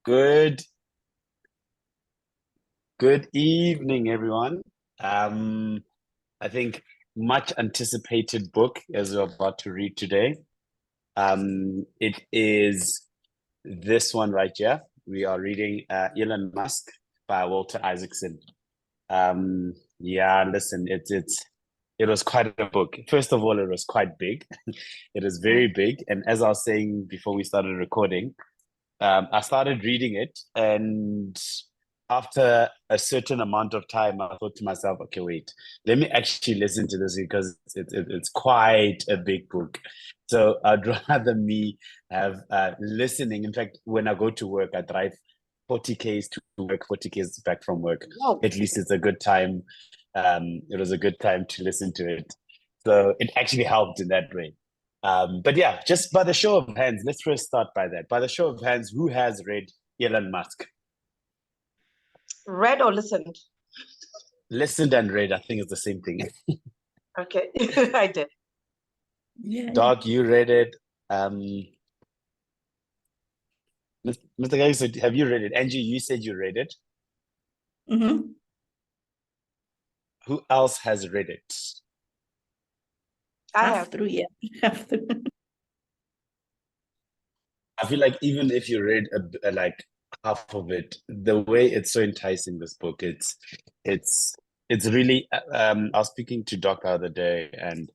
Good, good evening, everyone. Um, I think much anticipated book as we're about to read today. It is this one right here. We are reading Elon Musk by Walter Isaacson. Yeah, listen, it was quite a book. First of all, it was quite big. It is very big, and as I was saying before we started recording, I started reading it, and after a certain amount of time, I thought to myself, okay, wait, let me actually listen to this because it's quite a big book. So I'd rather me have listening. In fact, when I go to work, I drive 40 Ks to work, 40 Ks back from work. Wow. At least it's a good time. It was a good time to listen to it. So it actually helped in that way. But yeah, just by the show of hands, let's first start by that. By the show of hands, who has read Elon Musk? Read or listened? Listened and read, I think it's the same thing. Okay, I did. Yeah. Doc, you read it. Mr. Guy, so have you read it? Angie, you said you read it. Mm-hmm. Who else has read it? I Half have. through, yeah. Half through. I feel like even if you read like half of it, the way it's so enticing, this book, it's it's really. I was speaking to Doc the other day, and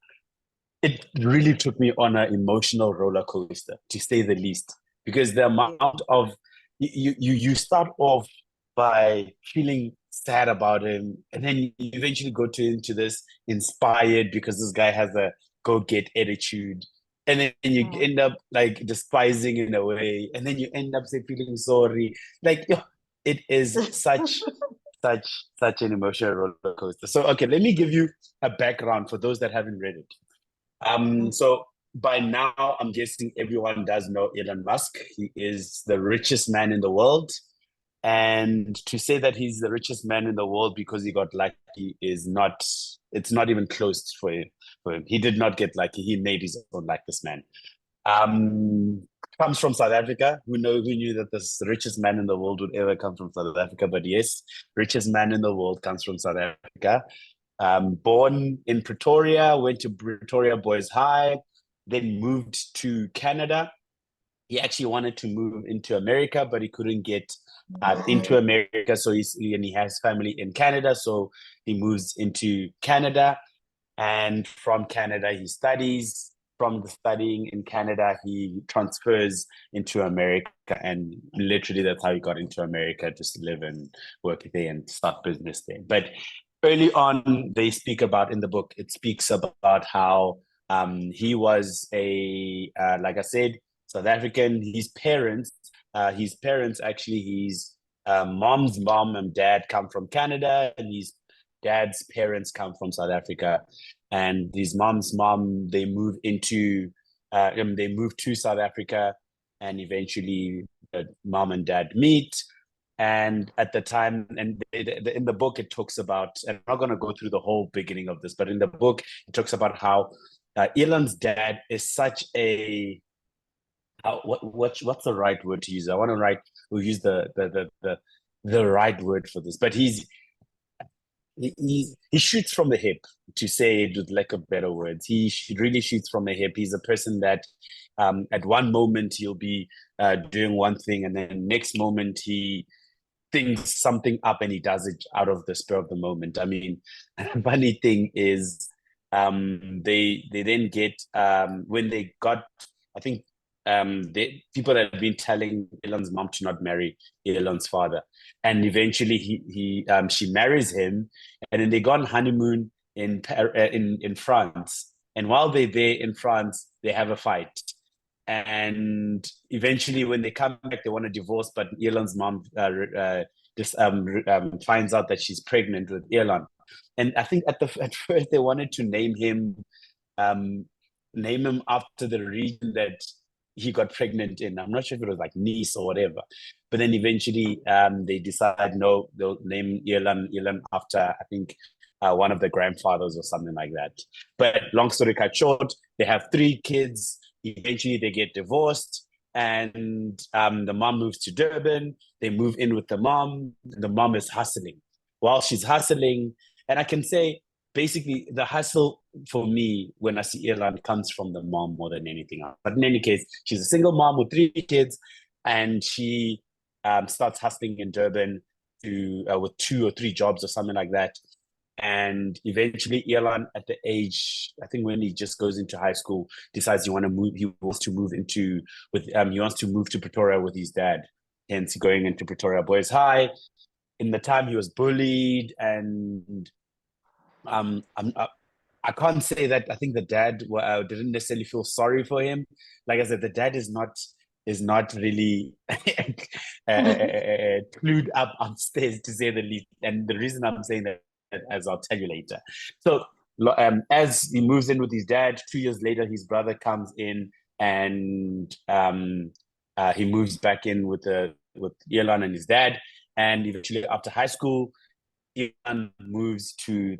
it really took me on an emotional roller coaster, to say the least, because the amount of you start off by feeling sad about him, and then you eventually go into this inspired because this guy has a go get attitude, and then you end up like despising in a way, and then you end up say feeling sorry. Like it is such such an emotional roller coaster. So okay, let me give you a background for those that haven't read it. So by now, I'm guessing everyone does know Elon Musk. He is the richest man in the world. And to say that he's the richest man in the world because he got lucky is not, it's not even close for him. He did not get lucky. He made his own luck, this man. Um, Comes from South Africa. Who knew that the richest man in the world would ever come from South Africa? But yes, richest man in the world comes from South Africa. Born in Pretoria, went to Pretoria Boys High, then moved to Canada. He actually wanted to move into America, but he couldn't get into America. So he has family in Canada. So he moves into Canada. And from Canada, he studies. From the studying in Canada, he transfers into America. And literally, that's how he got into America, just to live and work there and start business there. But early on, they speak about in the book, it speaks about how he was like I said, South African. His parents actually, his mom's mom and dad come from Canada, and his dad's parents come from South Africa. And his mom's mom, they move to South Africa, and eventually, mom and dad meet. And at the time, and in the book, it talks about, and I'm not going to go through the whole beginning of this, but in the book, it talks about how Elon's dad is such a what's the right word to use? I want to use the right word for this, but he shoots from the hip, to say it with lack of better words. He really shoots from the hip. He's a person that at one moment he'll be doing one thing, and then next moment he thinks something up and he does it out of the spur of the moment. I mean, funny thing is, they then get when they got, I think people had been telling Elon's mom to not marry Elon's father, and eventually she marries him, and then they go on honeymoon in France, and while they're there in France, they have a fight. And eventually, when they come back, they want to divorce, but Elon's mom just finds out that she's pregnant with Elon. And I think at first they wanted to um, name him after the region that he got pregnant in. I'm not sure if it was like Nice or whatever, but then eventually they decide no, they'll name Elon after, I think, one of the grandfathers or something like that. But long story cut short, they have three kids. Eventually, they get divorced, and the mom moves to Durban. They move in with the mom. The mom is hustling. While she's hustling, and I can say basically the hustle for me when I see Elon comes from the mom more than anything else. But in any case, she's a single mom with 3 kids, and she starts hustling in Durban with 2 or 3 jobs or something like that. And eventually Elon, at the age, I think when he just goes into high school, decides he wants to move to Pretoria with his dad, hence going into Pretoria Boys High. In the time he was bullied, and I can't say that I think the dad didn't necessarily feel sorry for him. Like I said, the dad is not really clued up upstairs, to say the least. And the reason I'm saying that, as I'll tell you later. So as he moves in with his dad, 2 years later, his brother comes in, and he moves back in with Elon and his dad. And eventually, after high school, Elon moves to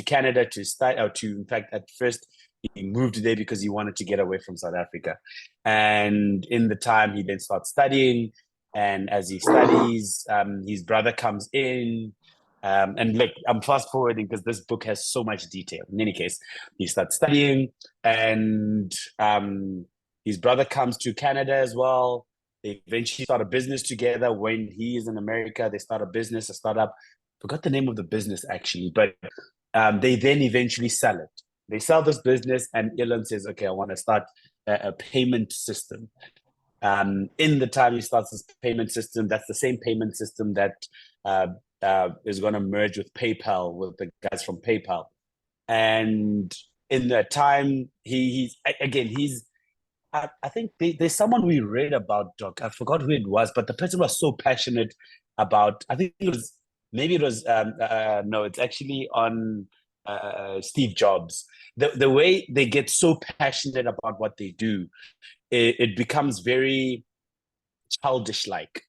Canada to study. In fact, at first he moved there because he wanted to get away from South Africa. And in the time, he then starts studying. And as he studies, his brother comes in. And look, I'm fast forwarding because this book has so much detail. In any case, he starts studying, and his brother comes to Canada as well. They eventually start a business together. When he is in America, they start a startup. Forgot the name of the business actually, but they then eventually sell it. They sell this business, and Elon says, "Okay, I want to start a payment system." In the time he starts this payment system, that's the same payment system that is going to merge with PayPal, with the guys from PayPal. And in that time, he's I think there's someone we read about, Doc. I forgot who it was, but the person was so passionate about. I think it was no, it's actually on Steve Jobs. The way they get so passionate about what they do, it becomes very childish like,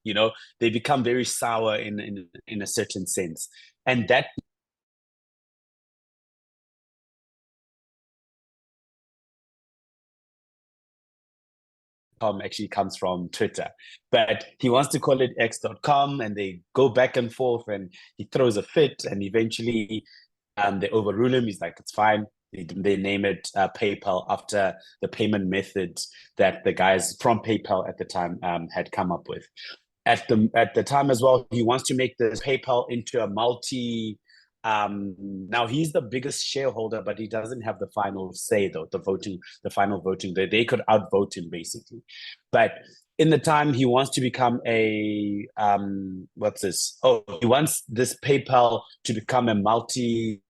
they become very sour in a certain sense. And that actually comes from Twitter, but he wants to call it x.com, and they go back and forth, and he throws a fit, and eventually they overrule him. He's like, it's fine. They name it PayPal after the payment methods that the guys from PayPal at the time had come up with. At the time as well, he wants to make this PayPal into a multi. Now he's the biggest shareholder, but he doesn't have the final say, though. The final voting, they could outvote him basically. But in the time, he wants to become a what's this? Oh, he wants this PayPal to become a multi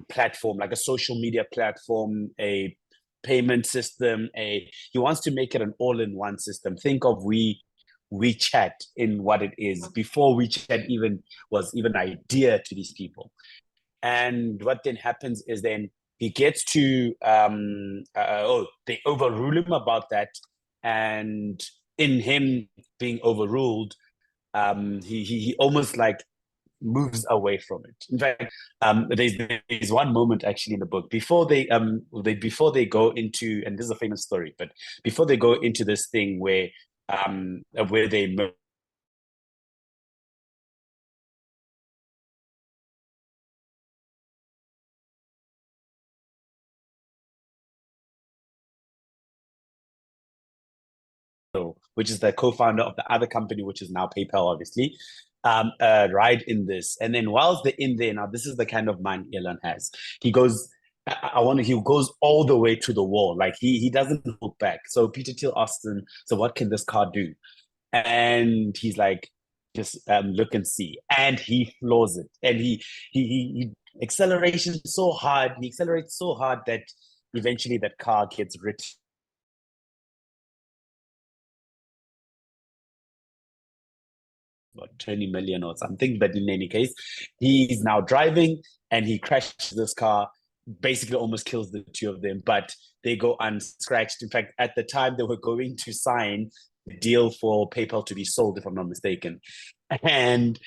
platform, like a social media platform, a payment system. He wants to make it an all-in-one system. Think of WeChat in what it is before WeChat was an idea to these people. And what then happens is then he gets to they overrule him about that, and in him being overruled, he almost like moves away from it. In fact, there's one moment actually in the book before they go into, and this is a famous story, but before they go into this thing where they which is the co-founder of the other company, which is now PayPal, obviously, ride in this. And then whilst they're in there, now this is the kind of mind Elon has. He goes, he goes all the way to the wall. Like he doesn't look back. So Peter Thiel asks him, so what can this car do? And he's like, just look and see. And he floors it. And he accelerates so hard. He accelerates so hard that eventually that car gets written. About 20 million or something, but in any case, he's now driving and he crashes this car, basically almost kills the two of them, but they go unscratched. In fact, at the time they were going to sign the deal for PayPal to be sold, if I'm not mistaken. And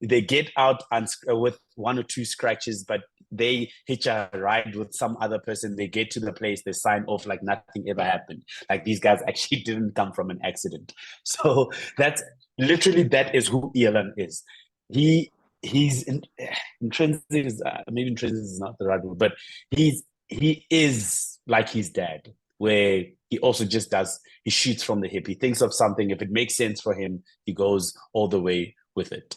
they get out with one or two scratches, but they hitch a ride with some other person. They get to the place, they sign off like nothing ever happened. Like these guys actually didn't come from an accident. So that's literally, that is who Elon is. He he's intrinsic is maybe intrinsic is not the right word, but he is like his dad, where he also just he shoots from the hip. He thinks of something. If it makes sense for him, he goes all the way with it.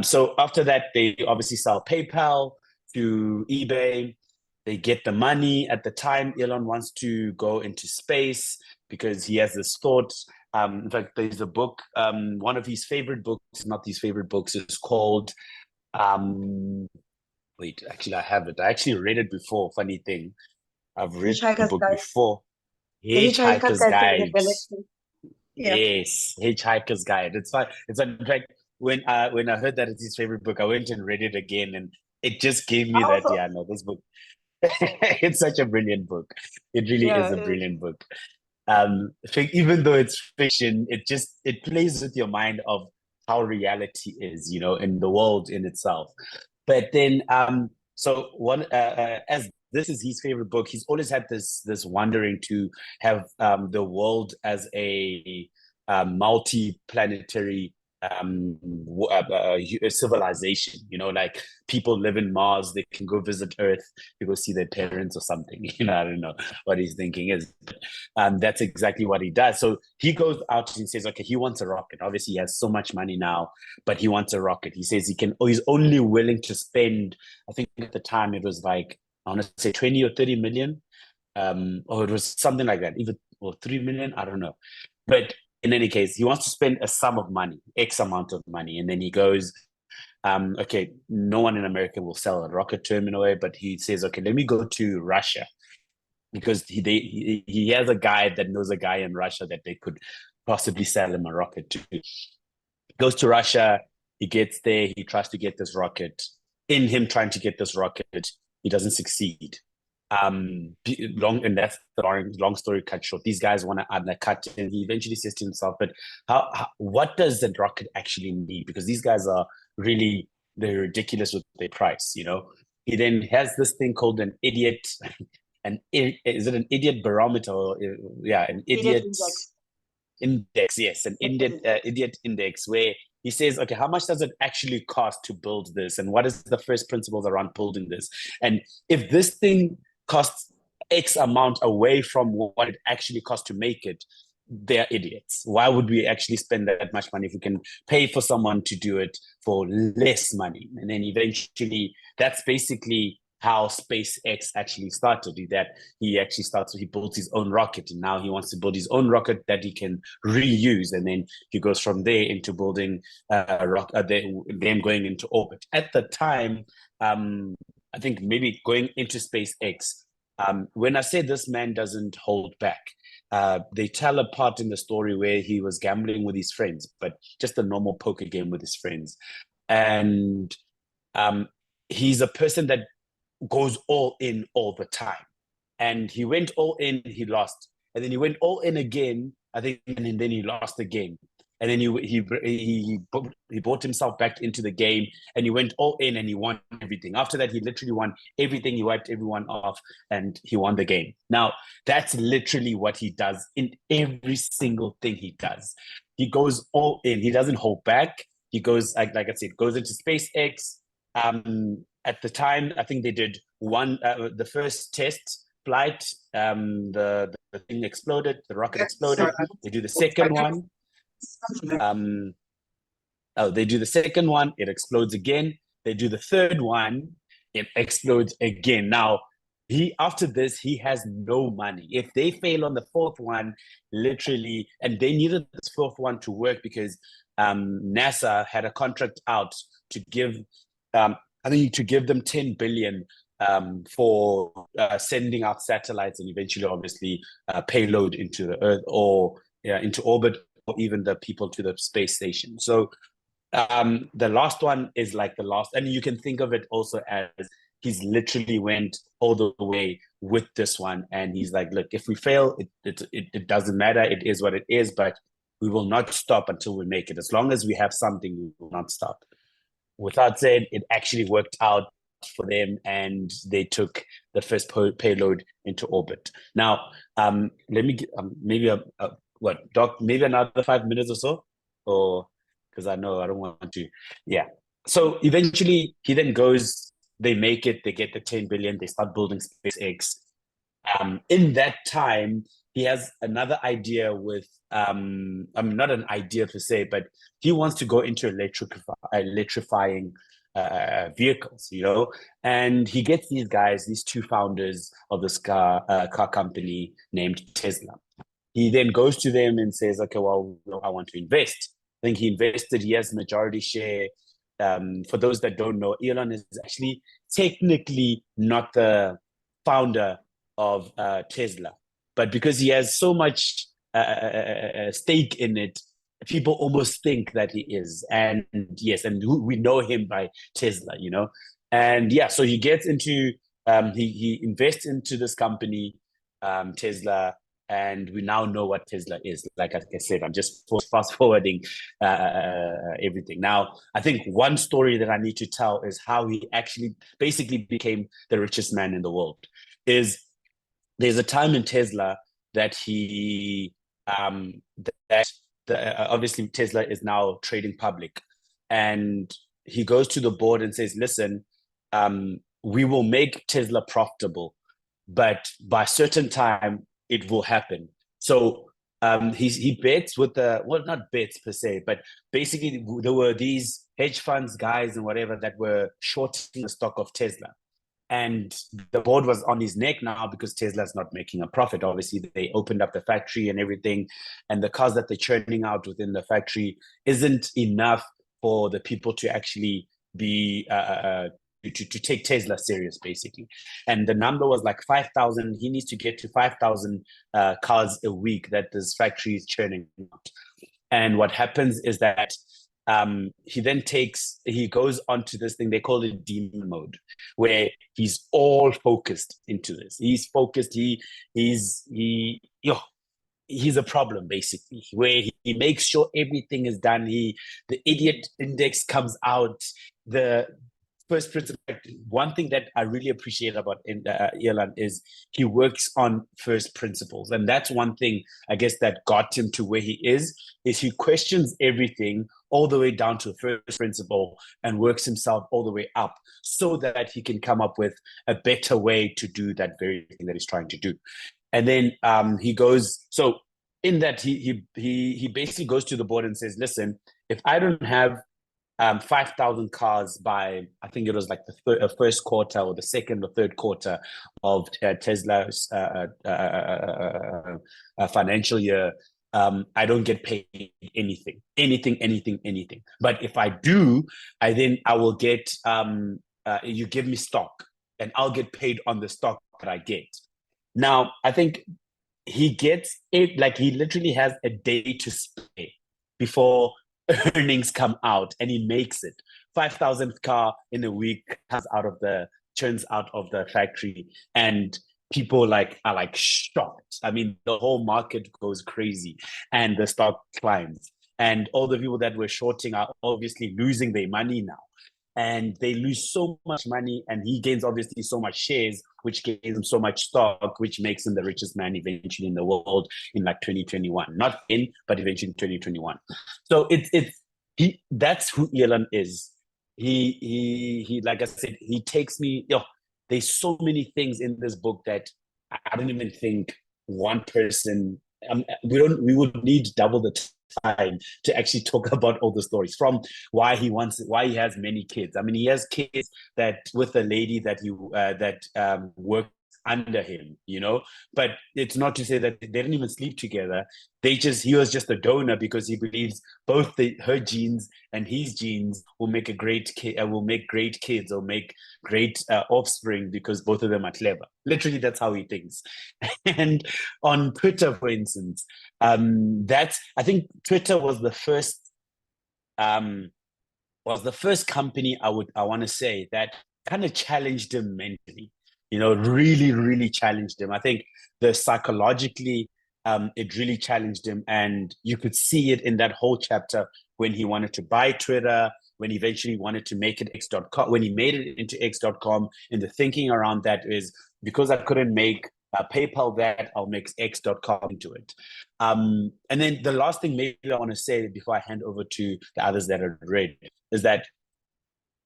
So after that, they obviously sell PayPal to eBay. They get the money. At the time, Elon wants to go into space because he has this thought. In fact, there's a book, one of his favorite books, not his favorite books, is called, wait, actually, I have it. I actually read it before, funny thing. I've read the Hitchhiker's book Guide. before. The Hitchhiker's Hitchhiker's Guide to the Guide. Galaxy. Yeah. Yes, Hitchhiker's Guide. It's fun. It's in fact, when I heard that it's his favorite book, I went and read it again, and it just gave me that. Also, Yeah, no, this book. It's such a brilliant book. It really yeah, is a brilliant book. Even though it's fiction, it plays with your mind of how reality is, in the world in itself. But then, so one as this is his favorite book, he's always had this wondering to have the world as a multi-planetary civilization. Like people live in Mars, they can go visit Earth to go see their parents or something. I don't know what he's thinking is. That's exactly what he does. So he goes out and says, okay, he wants a rocket. Obviously, he has so much money now, but he wants a rocket. He says he's only willing to spend, I think at the time it was like, I want to say 20 or 30 million. Or it was something like that, even or 3 million, I don't know. But in any case, he wants to spend a sum of money, X amount of money. And then he goes, okay, no one in America will sell a rocket to him in a way, but he says, okay, let me go to Russia, because he has a guy that knows a guy in Russia that they could possibly sell him a rocket to. He goes to Russia, he gets there, he tries to get this rocket. In him trying to get this rocket, he doesn't succeed. And that's the long story cut short. These guys want to undercut, and he eventually says to himself, but what does the rocket actually need? Because these guys are really, they're ridiculous with their price. He then has this thing called an idiot, is it an idiot barometer? Yeah, an idiot index. Yes, an idiot index, where he says, okay, how much does it actually cost to build this, and what is the first principles around building this? And if this thing costs X amount away from what it actually costs to make it, they're idiots. Why would we actually spend that much money if we can pay for someone to do it for less money? And then eventually, that's basically how SpaceX actually started. That he built his own rocket, and now he wants to build his own rocket that he can reuse, and then he goes from there into building them going into orbit. At the time, I think maybe going into SpaceX. When I say this man doesn't hold back, they tell a part in the story where he was gambling with his friends, but just a normal poker game with his friends. And he's a person that goes all in all the time. And he went all in, he lost. And then he went all in again, I think, and then he lost again. And then he brought himself back into the game, and he went all in and he won everything. After that, he literally won everything. He wiped everyone off and he won the game. Now, that's literally what he does in every single thing he does. He goes all in. He doesn't hold back. He goes, like I said, goes into SpaceX. At the time, I think they did the first test flight. The thing exploded. The rocket exploded. They do the second one. They do the second one, it explodes again. They do the third one, it explodes again. Now, after this, he has no money. If they fail on the fourth one, literally, and they needed this fourth one to work because NASA had a contract out to give, to give them 10 billion for sending out satellites and eventually, obviously, payload into the Earth or into orbit, or even the people to the space station. So the last one is like the last, and you can think of it also as he's literally went all the way with this one, and he's like, look, if we fail, it doesn't matter, it is what it is, but we will not stop until we make it. As long as we have something, we will not stop. without saying, it actually worked out for them, and they took the first payload into orbit. Now, let me get, maybe what, Doc, maybe another 5 minutes or so, or because I know I don't want to. Yeah. So eventually, he then goes. They make it. They get the 10 billion. They start building SpaceX. In that time, he has another idea with not an idea per se, but he wants to go into electrifying vehicles, and he gets these guys, these two founders of this car company named Tesla. He then goes to them and says, okay, well, I want to invest. I think he invested, he has majority share. For those that don't know, Elon is actually technically not the founder of Tesla, but because he has so much stake in it, people almost think that he is. And yes, and we know him by Tesla, and yeah, so he gets into he invests into this company, Tesla, and we now know what Tesla is. Like I said, I'm just fast forwarding everything. Now, I think one story that I need to tell is how he actually basically became the richest man in the world. There's a time in Tesla that he obviously Tesla is now trading public, and he goes to the board and says, listen, we will make Tesla profitable, but by a certain time it will happen. So he bets with not bets per se, but basically there were these hedge funds guys and whatever that were shorting the stock of Tesla. And the board was on his neck now because Tesla's not making a profit. Obviously, they opened up the factory and everything, and the cars that they're churning out within the factory isn't enough for the people to actually be to take Tesla serious, basically. And the number was like 5,000. He needs to get to 5,000 cars a week that this factory is churning out. And what happens is that he goes onto this thing, they call it demon mode, where he's all focused into this. He's focused. He's a problem, basically, where he makes sure everything is done. The idiot index comes out. The first principle. One thing that I really appreciate about Elon is he works on first principles, and that's one thing I guess that got him to where he is he questions everything all the way down to first principle and works himself all the way up so that he can come up with a better way to do that very thing that he's trying to do. And then he goes, so in that he basically goes to the board and says, listen, if I don't have 5,000 cars by, I think it was like the first quarter or the second or third quarter of Tesla's financial year, I don't get paid anything. But if I do, I will get, you give me stock and I'll get paid on the stock that I get. Now, I think he gets it, like he literally has a day to spare before earnings come out, and he makes it. 5,000 car in a week churns out of the factory, and people are shocked. I mean, the whole market goes crazy and the stock climbs, and all the people that were shorting are obviously losing their money now. And they lose so much money, and he gains obviously so much shares, which gives him so much stock, which makes him the richest man eventually in the world in like 2021. Not in, but eventually in 2021. So that's who Elon is. He like I said, he takes me. There's so many things in this book that I don't even think one person. We would need double the time to actually talk about all the stories, from why he has many kids. I mean, he has kids that with a lady that worked under him, but it's not to say that they didn't even sleep together. He was just a donor because he believes both her genes and his genes will make great kids or make great offspring, because both of them are clever. Literally, that's how he thinks. And on Twitter, for instance, I think Twitter was the first company I want to say that kind of challenged him mentally. Really, really challenged him. I think psychologically, it really challenged him, and you could see it in that whole chapter when he wanted to buy Twitter, when he eventually wanted to make it X.com, when he made it into X.com. And the thinking around that is, because I couldn't make PayPal that, I'll make X.com into it. And then the last thing maybe I want to say before I hand over to the others that have read is that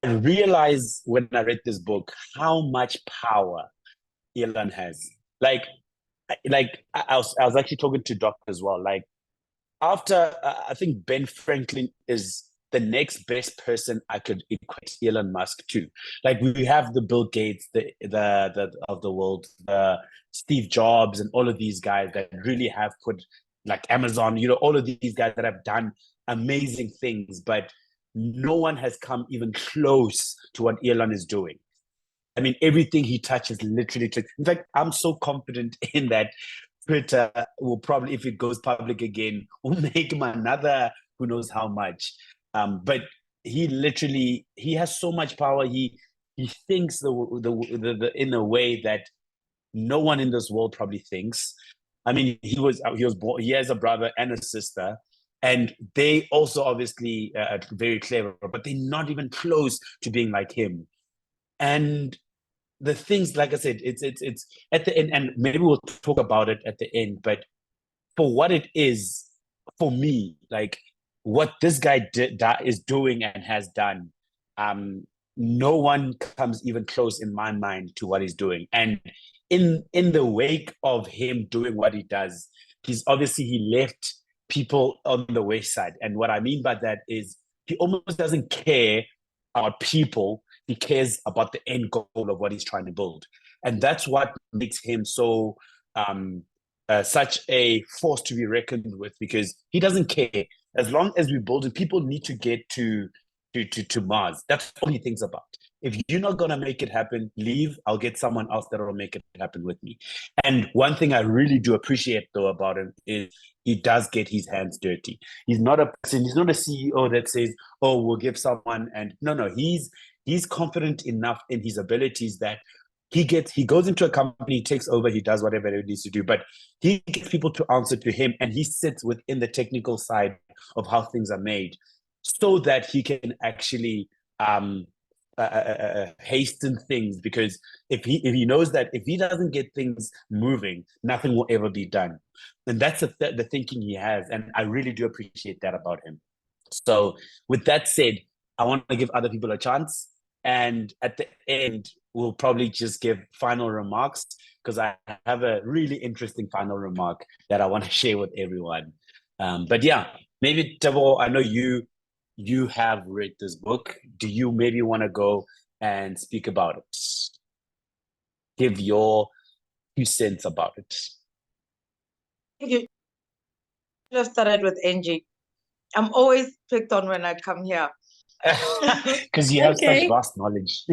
I realized when I read this book how much power Elon has. Like I was actually talking to Doc as well. Like, after I think Ben Franklin is the next best person I could equate Elon Musk to. Like, we have the Bill Gates, the of the world, the Steve Jobs, and all of these guys that really have put, like Amazon, all of these guys that have done amazing things, but no one has come even close to what Elon is doing. I mean, everything he touches literally. In fact, I'm so confident in that Twitter will probably, if it goes public again, will make him another who knows how much. But he has so much power. He thinks in a way that no one in this world probably thinks. I mean, he was born. He has a brother and a sister, and they also obviously are very clever, but they're not even close to being like him. And the things, like I said, it's at the end, and maybe we'll talk about it at the end, but for what it is, for me, like what this guy is doing and has done, no one comes even close in my mind to what he's doing. And in the wake of him doing what he does, he left people on the wayside. And what I mean by that is, he almost doesn't care about people. He cares about the end goal of what he's trying to build. And that's what makes him so such a force to be reckoned with, because he doesn't care. As long as we build it, people need to get to Mars. That's all he thinks about. If you're not going to make it happen, leave. I'll get someone else that will make it happen with me. And one thing I really do appreciate, though, about him is he does get his hands dirty. He's not a person, he's not a CEO that says, oh, we'll give someone. And no, he's confident enough in his abilities that he goes into a company, he takes over, he does whatever he needs to do, but he gets people to answer to him, and he sits within the technical side of how things are made, so that he can actually hasten things. Because if he knows that if he doesn't get things moving, nothing will ever be done. And that's the thinking he has, and I really do appreciate that about him. So with that said, I want to give other people a chance, and at the end we'll probably just give final remarks, because I have a really interesting final remark that I want to share with everyone. But yeah, maybe Tabo, I know you have read this book. Do you maybe want to go and speak about it? Give your 2 cents about it. You just started with Angie. I'm always picked on when I come here. Because you have Okay. such vast knowledge.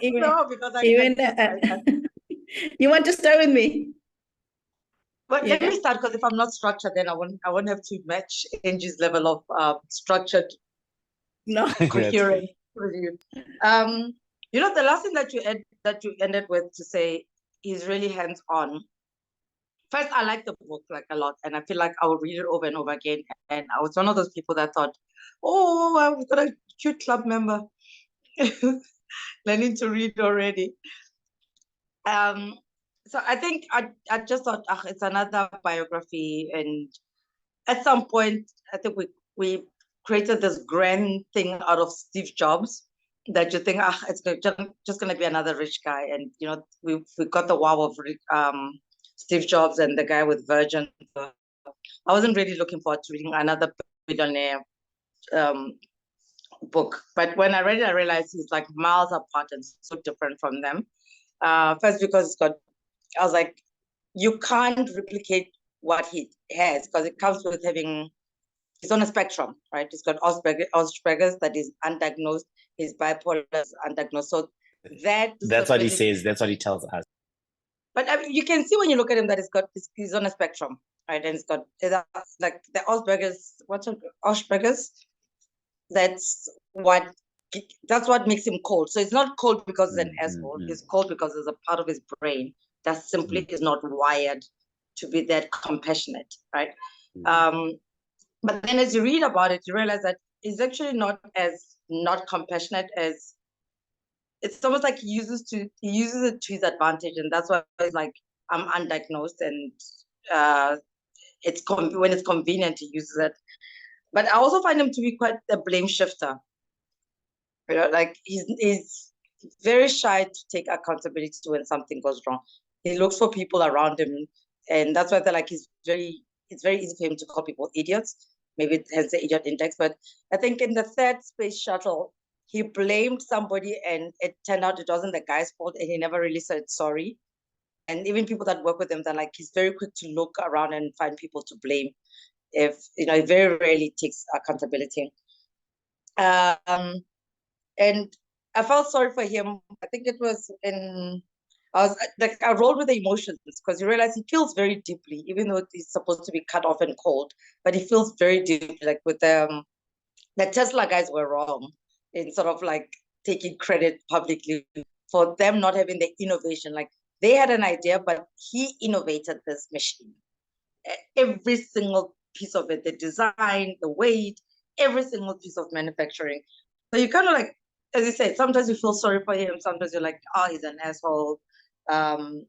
Even, No, because you want to start with me? But let Yeah. me start, because if I'm not structured, then I won't have to match Angie's level of structured, No. coherent review. The last thing that you ended with to say is really hands-on. First, I like the book like a lot, and I feel like I will read it over and over again. And I was one of those people that thought, oh, I've got a cute club member learning to read already. So I think I just thought, it's another biography, and at some point, I think we created this grand thing out of Steve Jobs, that you think, it's just going to be another rich guy. And, we got the wow of Steve Jobs and the guy with Virgin. I wasn't really looking forward to reading another billionaire book. But when I read it, I realized he's like miles apart and so different from them. First, because I was like, you can't replicate what he has, because it comes with he's on a spectrum, right? He's got Asperger's that is undiagnosed, his bipolar is undiagnosed. So that's what he says, that's what he tells us. But I mean, you can see when you look at him that he's on a spectrum, right? And like the Asperger's, that's what makes him cold. So it's not cold because he's an asshole. He's cold because there's a part of his brain that simply is not wired to be that compassionate, right? But then as you read about it, you realize that he's actually not as not compassionate as it's almost like he uses it to his advantage, and that's why he's like, I'm undiagnosed, and uh, when it's convenient, he uses it. But I also find him to be quite a blame shifter. You know, like he's very shy to take accountability when something goes wrong. He looks for people around him, and that's why they're like it's very easy for him to call people idiots. Maybe hence the idiot index. But I think in the third space shuttle, he blamed somebody, and it turned out it wasn't the guy's fault, and he never really said sorry. And even people that work with him, they're like, he's very quick to look around and find people to blame. If you know, he very rarely takes accountability. And I felt sorry for him. I think it was I was like, I rolled with the emotions because you realize he feels very deeply, even though he's supposed to be cut off and cold, but he feels very deeply. Like with the Tesla guys were wrong in sort of like taking credit publicly for them not having the innovation. Like they had an idea, but he innovated this machine. Every single piece of it, the design, the weight, every single piece of manufacturing. So you kind of like, as you said, sometimes you feel sorry for him, sometimes you're like, oh, he's an asshole. Um,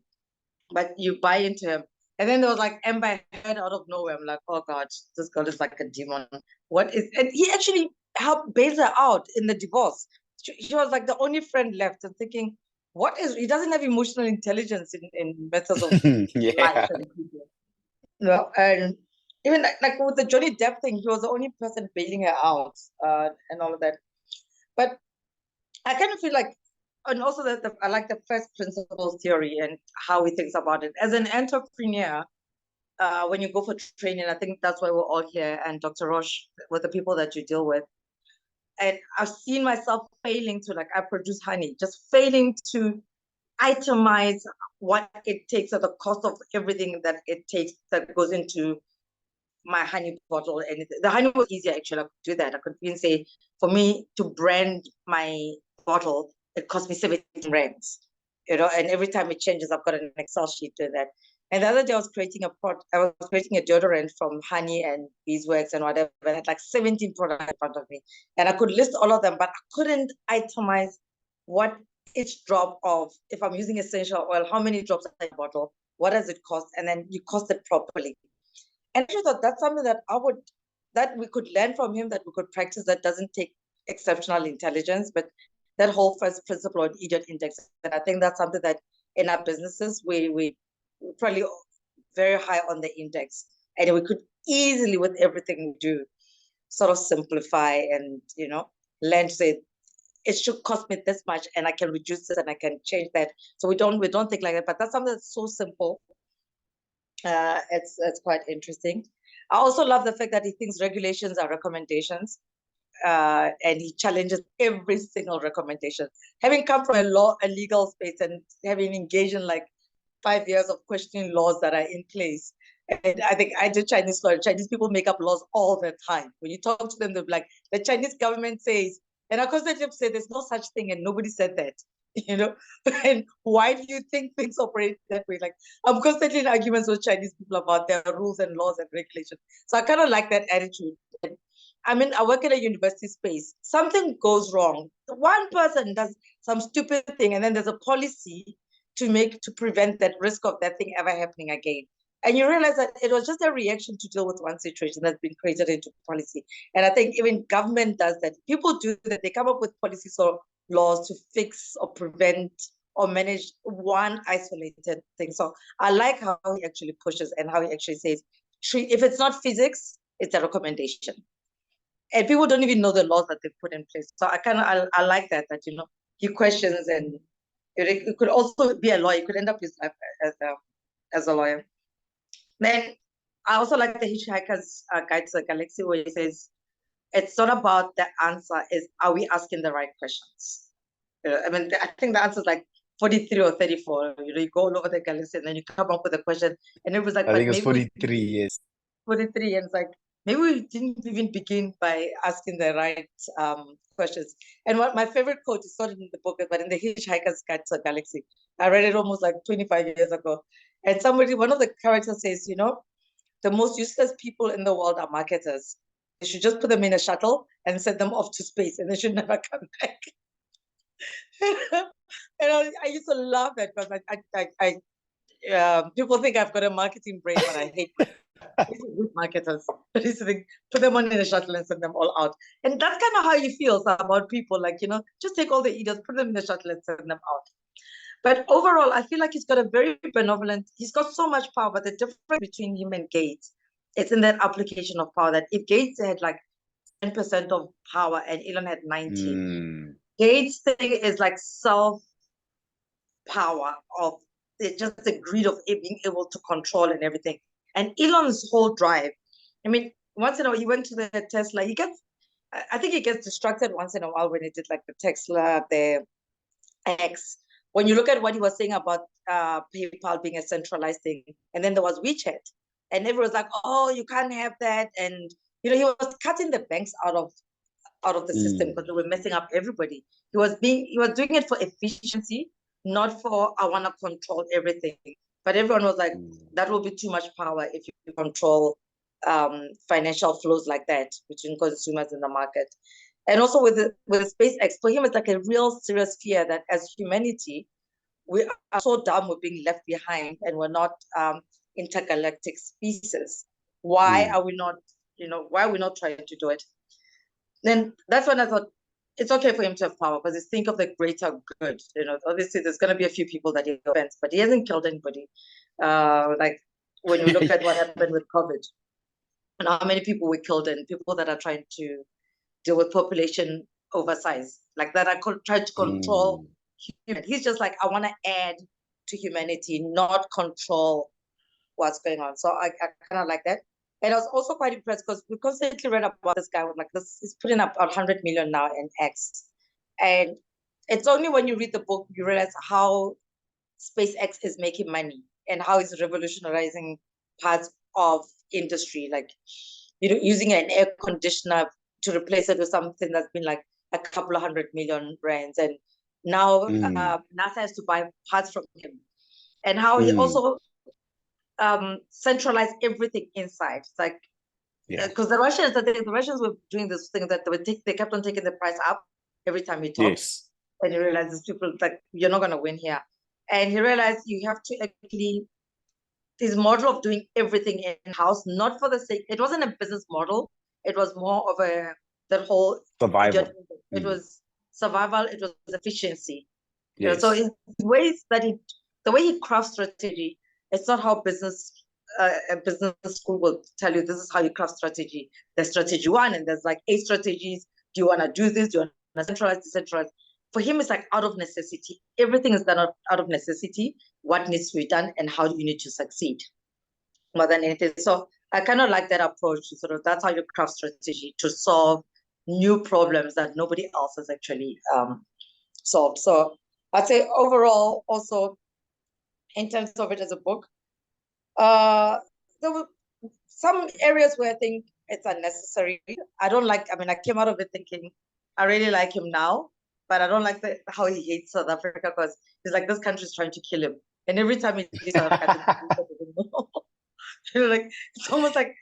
but you buy into him. And then there was like Amber Heard out of nowhere. I'm like, oh God, this girl is like a demon. What is, and he actually helped bail her out in the divorce. She was like the only friend left and thinking, what is, he doesn't have emotional intelligence in methods of life Yeah. and people. No, and even like with the Johnny Depp thing, he was the only person bailing her out, and all of that. But I kind of feel like, and also that I like the first principles theory and how he thinks about it. As an entrepreneur, when you go for training, I think that's why we're all here, and Dr. Roche, with the people that you deal with. And I've seen myself failing to, like, I produce honey, just failing to itemize what it takes at the cost of everything that it takes that goes into my honey bottle. And the honey was easier, actually. I could do that. I could even say, for me to brand my bottle, it cost me 17 rands, you know, and every time it changes, I've got an Excel sheet to that. And the other day I was creating I was creating a deodorant from honey and beeswax and whatever. I had like 17 products in front of me. And I could list all of them, but I couldn't itemize what each drop of, if I'm using essential oil, how many drops in a bottle, what does it cost? And then you cost it properly. And I thought that's something that we could learn from him, that we could practice, that doesn't take exceptional intelligence, but that whole first principle on idiot index. And I think that's something that in our businesses, we probably very high on the index. And we could easily, with everything we do, sort of simplify and, you know, learn to say, it should cost me this much and I can reduce this and I can change that. So we don't think like that, but that's something that's so simple. It's quite interesting. I also love the fact that he thinks regulations are recommendations, and he challenges every single recommendation. Having come from a legal space and having engaged in like 5 years of questioning laws that are in place, and I think I did Chinese law. Chinese people make up laws all the time. When you talk to them, they're like, the Chinese government says, and I constantly say there's no such thing, and nobody said that. You know, and why do you think things operate that way? Like, I'm constantly in arguments with Chinese people about their rules and laws and regulations. So I kind of like that attitude. I mean, I work in a university space. Something goes wrong. One person does some stupid thing, and then there's a policy to prevent that risk of that thing ever happening again. And you realize that it was just a reaction to deal with one situation that's been created into policy. And I think even government does that. People do that. They come up with policies or laws to fix or prevent or manage one isolated thing. So I like how he actually pushes and how he actually says, if it's not physics, it's a recommendation. And people don't even know the laws that they put in place. So I like that, you know, he questions, and it could also be a lawyer. He could end up his life as a lawyer. Then I also like the Hitchhiker's Guide to the Galaxy, where he says, it's not about the answer, is are we asking the right questions? I mean, I think the answer is like 43 or 34. You know, you go all over the galaxy and then you come up with a question. And it was like, I but think it's maybe 43, yes. 43. And it's like, maybe we didn't even begin by asking the right questions. And what my favorite quote is not in the book, but in the Hitchhiker's Guide to the Galaxy. I read it almost like 25 years ago. And one of the characters says, you know, the most useless people in the world are marketers. They should just put them in a shuttle and send them off to space, and they should never come back. And I used to love that because people think I've got a marketing brain, but I hate these are good marketers. But it's like, put them on in a shuttle and send them all out. And that's kind of how you feel about people. Like, just take all the idiots, put them in the shuttle and send them out. But overall, I feel like he's got a very benevolent, he's got so much power, but the difference between him and Gates, it's in that application of power, that if Gates had like 10% of power and Elon had 90, Gates' thing is like self-power of just the greed of being able to control and everything. And Elon's whole drive, I mean, once in a while, he went to the Tesla, I think he gets distracted once in a while when he did like the Tesla, the X. When you look at what he was saying about PayPal being a centralized thing, and then there was WeChat, and everyone was like, "Oh, you can't have that," and he was cutting the banks out of the system because they were messing up everybody. He was doing it for efficiency, not for I want to control everything. But everyone was like, that will be too much power if you control financial flows like that between consumers and the market. And also with SpaceX, for him, it's like a real serious fear that as humanity, we are so dumb we're being left behind and we're not intergalactic species. Why are we not, why are we not trying to do it? Then that's when I thought it's okay for him to have power because he's think of the greater good. Obviously there's going to be a few people that he offends, but he hasn't killed anybody. Like when you look at what happened with COVID and how many people were killed and people that are trying to deal with population oversize, like that I could try to control human. He's just like, I want to add to humanity, not control what's going on. So I kind of like that. And I was also quite impressed because we constantly read about this guy with like this, he's putting up 100 million now in X. And it's only when you read the book, you realize how SpaceX is making money and how it's revolutionizing parts of industry, like, using an air conditioner to replace it with something that's been like a couple of 100 million rands. And now NASA has to buy parts from him. And how he also centralized everything inside. It's like, because the Russians were doing this thing that they kept on taking the price up every time he talked. Yes. And he realized these people, like, you're not going to win here. And he realized you have to actually, his model of doing everything in-house, not for the sake, it wasn't a business model. It was more of that whole survival. It was survival. It was efficiency. Yes. So in ways that the way he crafts strategy, it's not how a business school will tell you this is how you craft strategy. There's strategy 1, and there's like 8 strategies. Do you want to do this? Do you want to centralize, decentralize? For him, it's like out of necessity. Everything is done out of necessity. What needs to be done, and how do you need to succeed more than anything. So I kind of like that approach. Sort of that's how you craft strategy to solve new problems that nobody else has actually solved. So I'd say overall, also in terms of it as a book, there were some areas where I think it's unnecessary. I came out of it thinking I really like him now, but I don't like how he hates South Africa because he's like, this country is trying to kill him. And every time he leaves South Africa, like, it's almost like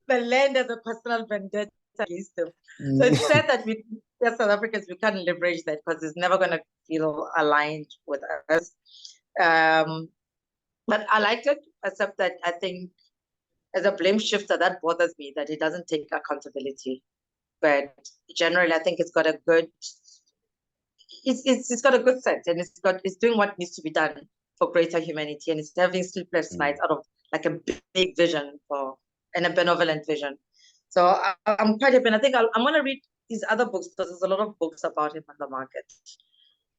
the land has a personal vendetta against him. So it's sad that we, as South Africans, we can't leverage that because it's never going to feel aligned with us. But I liked it, except that I think as a blame shifter, that bothers me that he doesn't take accountability. But generally, I think it's got a good sense, and it's doing what needs to be done for greater humanity, and it's having sleepless nights out of like a big vision and a benevolent vision. So I'm quite happy. And I think I'm going to read his other books because there's a lot of books about him on the market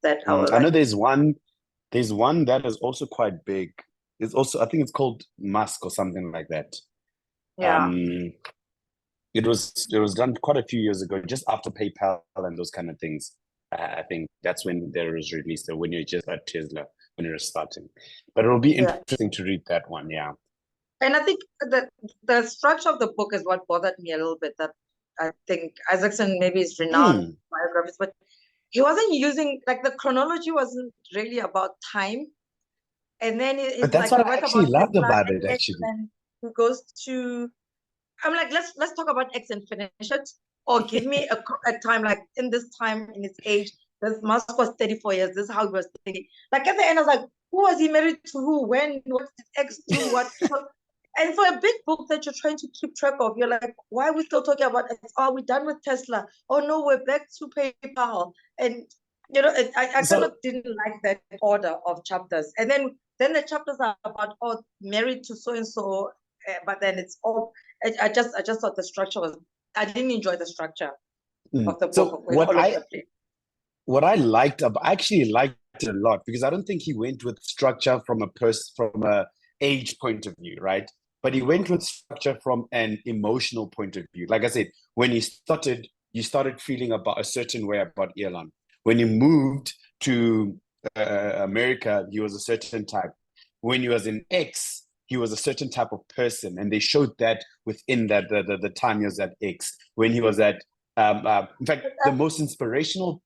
that I know there's one that is also quite big. It's also, I think it's called Musk or something like that. Yeah. It was done quite a few years ago, just after PayPal and those kind of things. I think that's when there was released, when you're just at Tesla, when you're starting. But it'll be interesting to read that one, yeah. And I think the structure of the book is what bothered me a little bit. That I think Isaacson maybe is renowned biographies, but he wasn't using, like, the chronology wasn't really about time. And then but that's what I actually loved about it, actually. goes to, I'm like, let's talk about X and finish it, or give me a time like in this time in his age. This Musk was 34 years. This is how he was thinking. Like at the end, I was like, who was he married to? Who? When? What did X do? What? And for a big book that you're trying to keep track of, you're like, why are we still talking about X? Are we done with Tesla? Oh no, we're back to PayPal. And I kind of didn't like that order of chapters. And then the chapters are about married to so and so, but then it's all. I just thought the structure was. I didn't enjoy the structure of the book. So what I liked about, I actually liked it a lot because I don't think he went with structure from a age point of view, right? But he went with structure from an emotional point of view. Like I said, when you started feeling about a certain way about Elon. When you moved to America, he was a certain type. When he was in X, he was a certain type of person, and they showed that within that the time he was at X. When he was at, in fact, the most inspirational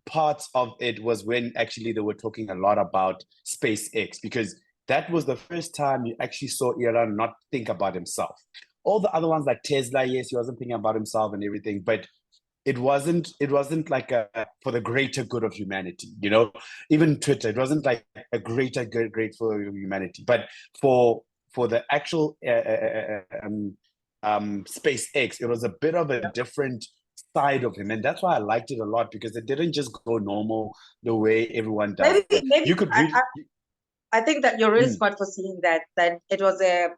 parts of it was when actually they were talking a lot about SpaceX, because that was the first time you actually saw Elon not think about himself. All the other ones like Tesla, yes, he wasn't thinking about himself and everything, but it wasn't like for the greater good of humanity, even Twitter, it wasn't like a greater great for humanity, but for the actual SpaceX, it was a bit of a different side of him, and that's why I liked it a lot, because it didn't just go normal the way everyone does. Maybe You could read. I think that you're really smart for seeing that it was a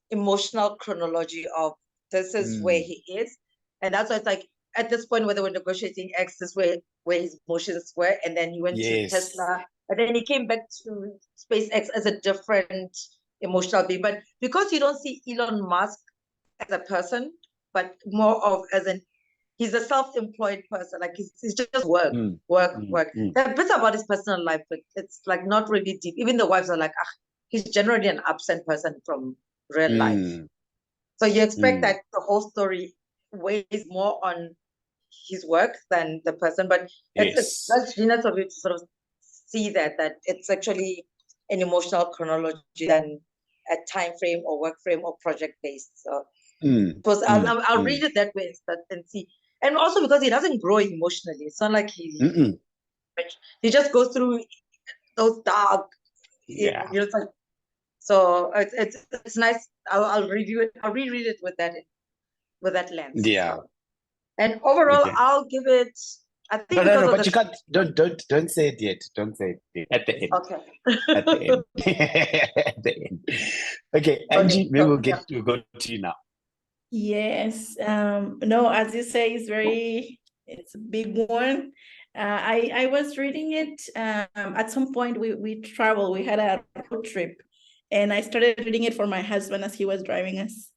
emotional chronology of this is where he is, and that's why it's like at this point where they were negotiating X, this where his emotions were, and then he went to Tesla, and then he came back to SpaceX as a different emotional being. But because you don't see Elon Musk as a person, but more of as he's a self-employed person, like he's just work. There are bits about his personal life, but it's like not really deep. Even the wives are like, he's generally an absent person from real life. So you expect that the whole story weighs more on his work than the person, but that's genius of you to sort of see that it's actually an emotional chronology than a time frame or work frame or project based. So I'll read it that way and see. And also because he doesn't grow emotionally. It's not like he just goes through those dark, so it's nice. I'll review it. I'll reread it with that lens. Yeah. So. And overall, I'll give it. I think no, but you can't. Don't say it yet. Don't say it yet. At the end. Okay. At the end. At the end. Okay, Angie, maybe we'll go to you now. Yes. No, as you say, it's a big one. I was reading it. At some point we traveled, we had a road trip, and I started reading it for my husband as he was driving us.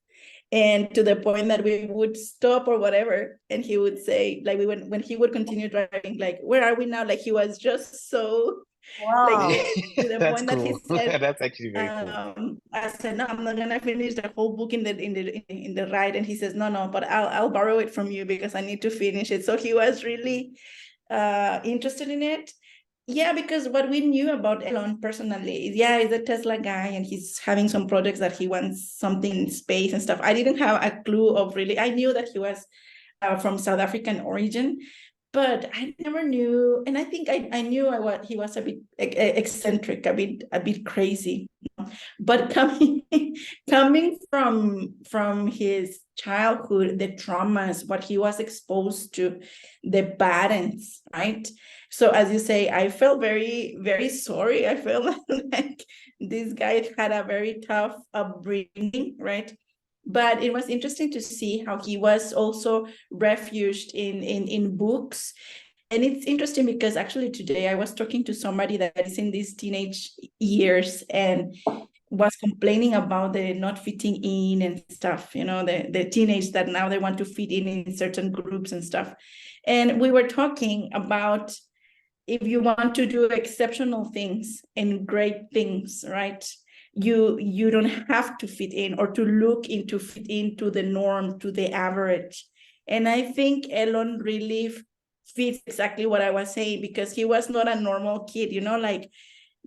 And to the point that we would stop or whatever, and he would say, like, when he would continue driving, like, where are we now? Like, he was just so like to the point that he said, that's actually very cool. I said, no, I'm not gonna finish the whole book in the ride. And he says, no, but I'll borrow it from you because I need to finish it. So he was really interested in it. Yeah, because what we knew about Elon personally is, he's a Tesla guy and he's having some projects that he wants something in space and stuff. I didn't have a clue of really, I knew that he was from South African origin, but I never knew. And I think I knew he was a bit eccentric, a bit crazy. But coming from his childhood, the traumas, what he was exposed to, the parents, right? So as you say, I felt very, very sorry. I felt like this guy had a very tough upbringing, right? But it was interesting to see how he was also refuged in books. And it's interesting because actually today I was talking to somebody that is in these teenage years and was complaining about the not fitting in and stuff, the teenage that now they want to fit in certain groups and stuff. And we were talking about if you want to do exceptional things and great things, right? You don't have to fit in or to look into fit into the norm, to the average. And I think Elon really fits exactly what I was saying, because he was not a normal kid, like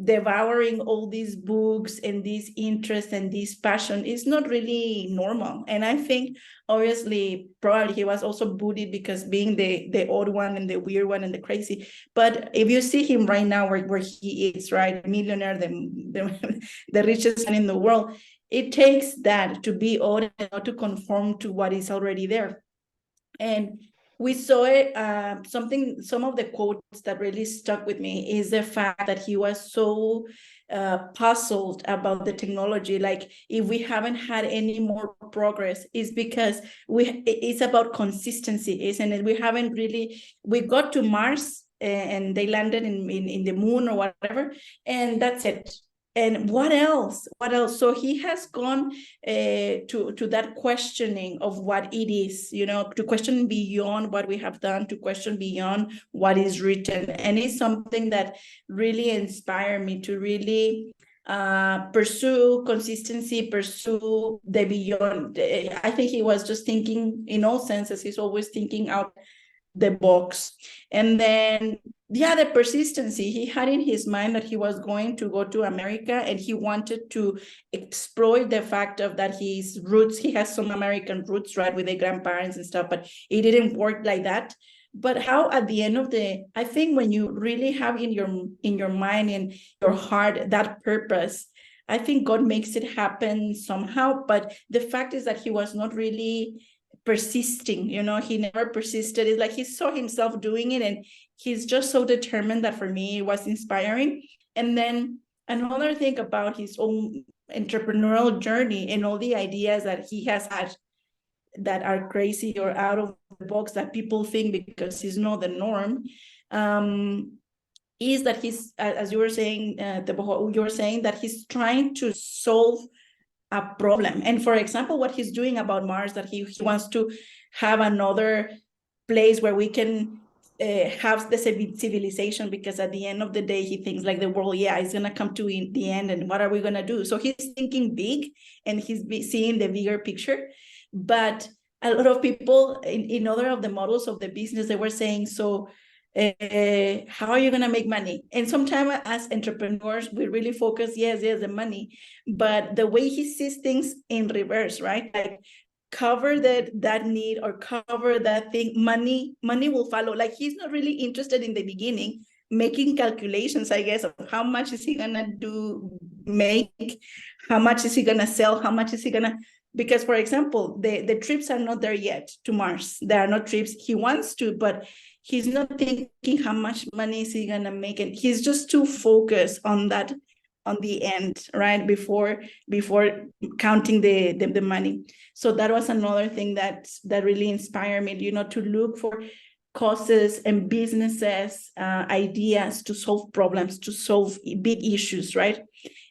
devouring all these books and this interest and this passion is not really normal. And I think obviously probably he was also bullied because being the odd one and the weird one and the crazy. But if you see him right now where he is, right, millionaire, the richest man in the world, it takes that to be odd and not to conform to what is already there. And we saw it, some of the quotes that really stuck with me is the fact that he was so puzzled about the technology. Like, if we haven't had any more progress, is because it's about consistency, isn't it? We haven't really, we got to Mars and they landed in the moon or whatever, and that's it. And what else? What else? So he has gone to that questioning of what it is, to question beyond what we have done, to question beyond what is written. And it's something that really inspired me to really pursue consistency, pursue the beyond. I think he was just thinking, in all senses, he's always thinking out the box. And then the persistency, he had in his mind that he was going to go to America, and he wanted to exploit the fact of that his roots, he has some American roots, right, with the grandparents and stuff, but it didn't work like that. But how at the end of the, I think when you really have in your mind, in your heart, that purpose, I think God makes it happen somehow. But the fact is that he was not really persisting, he never persisted. It's like he saw himself doing it, and he's just so determined that for me it was inspiring. And then another thing about his own entrepreneurial journey and all the ideas that he has had that are crazy or out of the box that people think because he's not the norm, is that he's, as you were saying, you were saying that he's trying to solve a problem. And for example, what he's doing about Mars, that he wants to have another place where we can have the civilization, because at the end of the day, he thinks like the world, is going to come to the end, and what are we going to do? So he's thinking big, and he's seeing the bigger picture. But a lot of people in other of the models of the business, they were saying, so how are you going to make money? And sometimes as entrepreneurs, we really focus, yes, the money, but the way he sees things in reverse, right? Like, cover that need or cover that thing, money will follow. Like, he's not really interested in the beginning making calculations, I guess, of how much is he gonna make, how much is he gonna sell, how much is he gonna, because for example, the trips are not there yet to Mars. There are not trips. He wants to, but he's not thinking how much money is he gonna make, and he's just too focused on that, on the end, right, before counting the money. So that was another thing that really inspired me, to look for causes and businesses, ideas to solve problems, to solve big issues, right?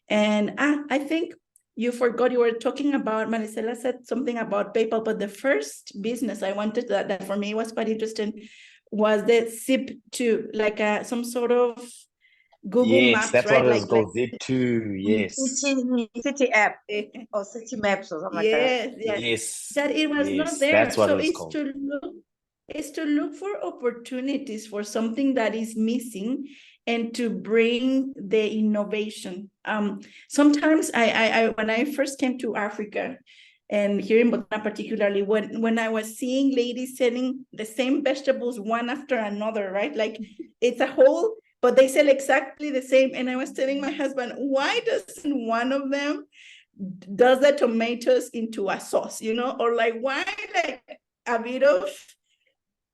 And I think you forgot, you were talking about, Marisela said something about PayPal, but the first business I wanted that for me was quite interesting was the Zip2, like some sort of Google Maps, that's right? what it was called, Zip2, yes. City app or city maps or something like that. Yes. That it was not there. That's what So it was it's called. to look for opportunities for something that is missing, and to bring the innovation. Sometimes I when I first came to Africa, and here in Botswana particularly, when I was seeing ladies selling the same vegetables one after another, right? Like, it's a whole, but they sell exactly the same. And I was telling my husband, why doesn't one of them does the tomatoes into a sauce, or like, why, like, a bit of,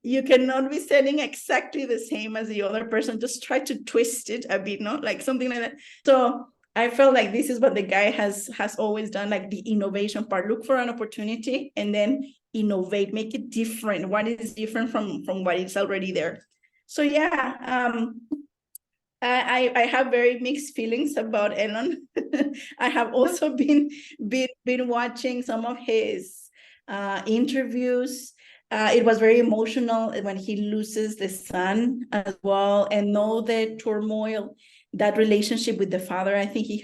you cannot be selling exactly the same as the other person, just try to twist it a bit, like something like that. So I felt like this is what the guy has always done, like the innovation part. Look for an opportunity and then innovate, make it different. What is different from what is already there? So I have very mixed feelings about Elon. I have also been watching some of his interviews. It was very emotional when he loses the son as well, and all the turmoil, that relationship with the father. I think he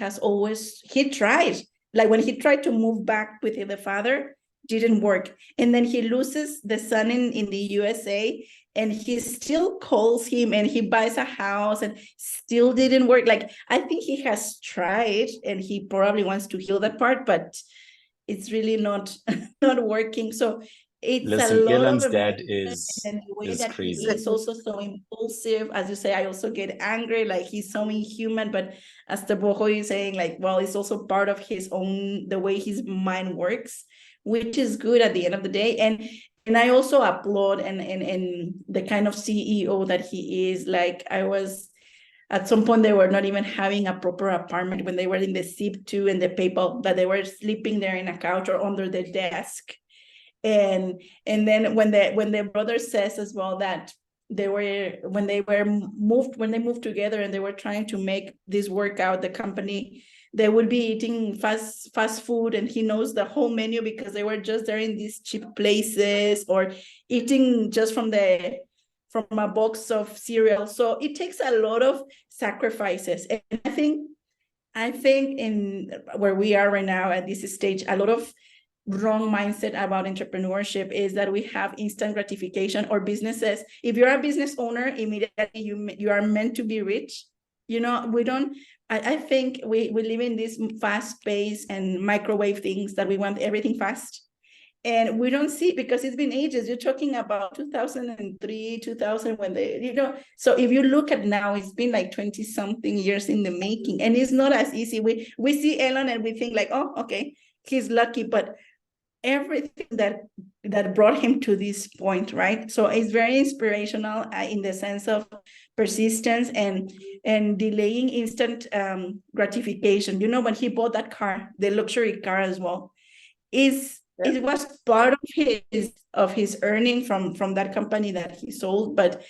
tried, like when he tried to move back with the father, didn't work. And then he loses the son in the USA, and he still calls him and he buys a house and still didn't work. Like, I think he has tried and he probably wants to heal that part, but it's really not not working. So it's Listen, a lot Elon's of dad emotion, and the way is that crazy. he is also so impulsive. As you say, I also get angry, like he's so inhuman, but as the Boho is saying, like, well, it's also part of his own, the way his mind works, which is good at the end of the day. And I also applaud and the kind of CEO that he is. Like, I was at some point, they were not even having a proper apartment when they were in the SIP2 and the PayPal, that they were sleeping there in a couch or under the desk. And then when the brother says as well that they were, when they moved together and they were trying to make this work out, the company, they would be eating fast food, and he knows the whole menu because they were just there in these cheap places, or eating just from a box of cereal. So it takes a lot of sacrifices. And I think in where we are right now at this stage, a lot of wrong mindset about entrepreneurship is that we have instant gratification, or businesses. If you're a business owner, immediately you are meant to be rich. We don't. I think we live in this fast pace and microwave things that we want everything fast. And we don't see, because it's been ages. You're talking about 2003, 2000, when so if you look at now, it's been like 20 something years in the making, and it's not as easy. We see Elon and we think like, oh, okay, he's lucky, but everything that brought him to this point, right? So it's very inspirational in the sense of persistence and delaying instant gratification. When he bought that car, the luxury car as well, it was part of his earning from that company that he sold, but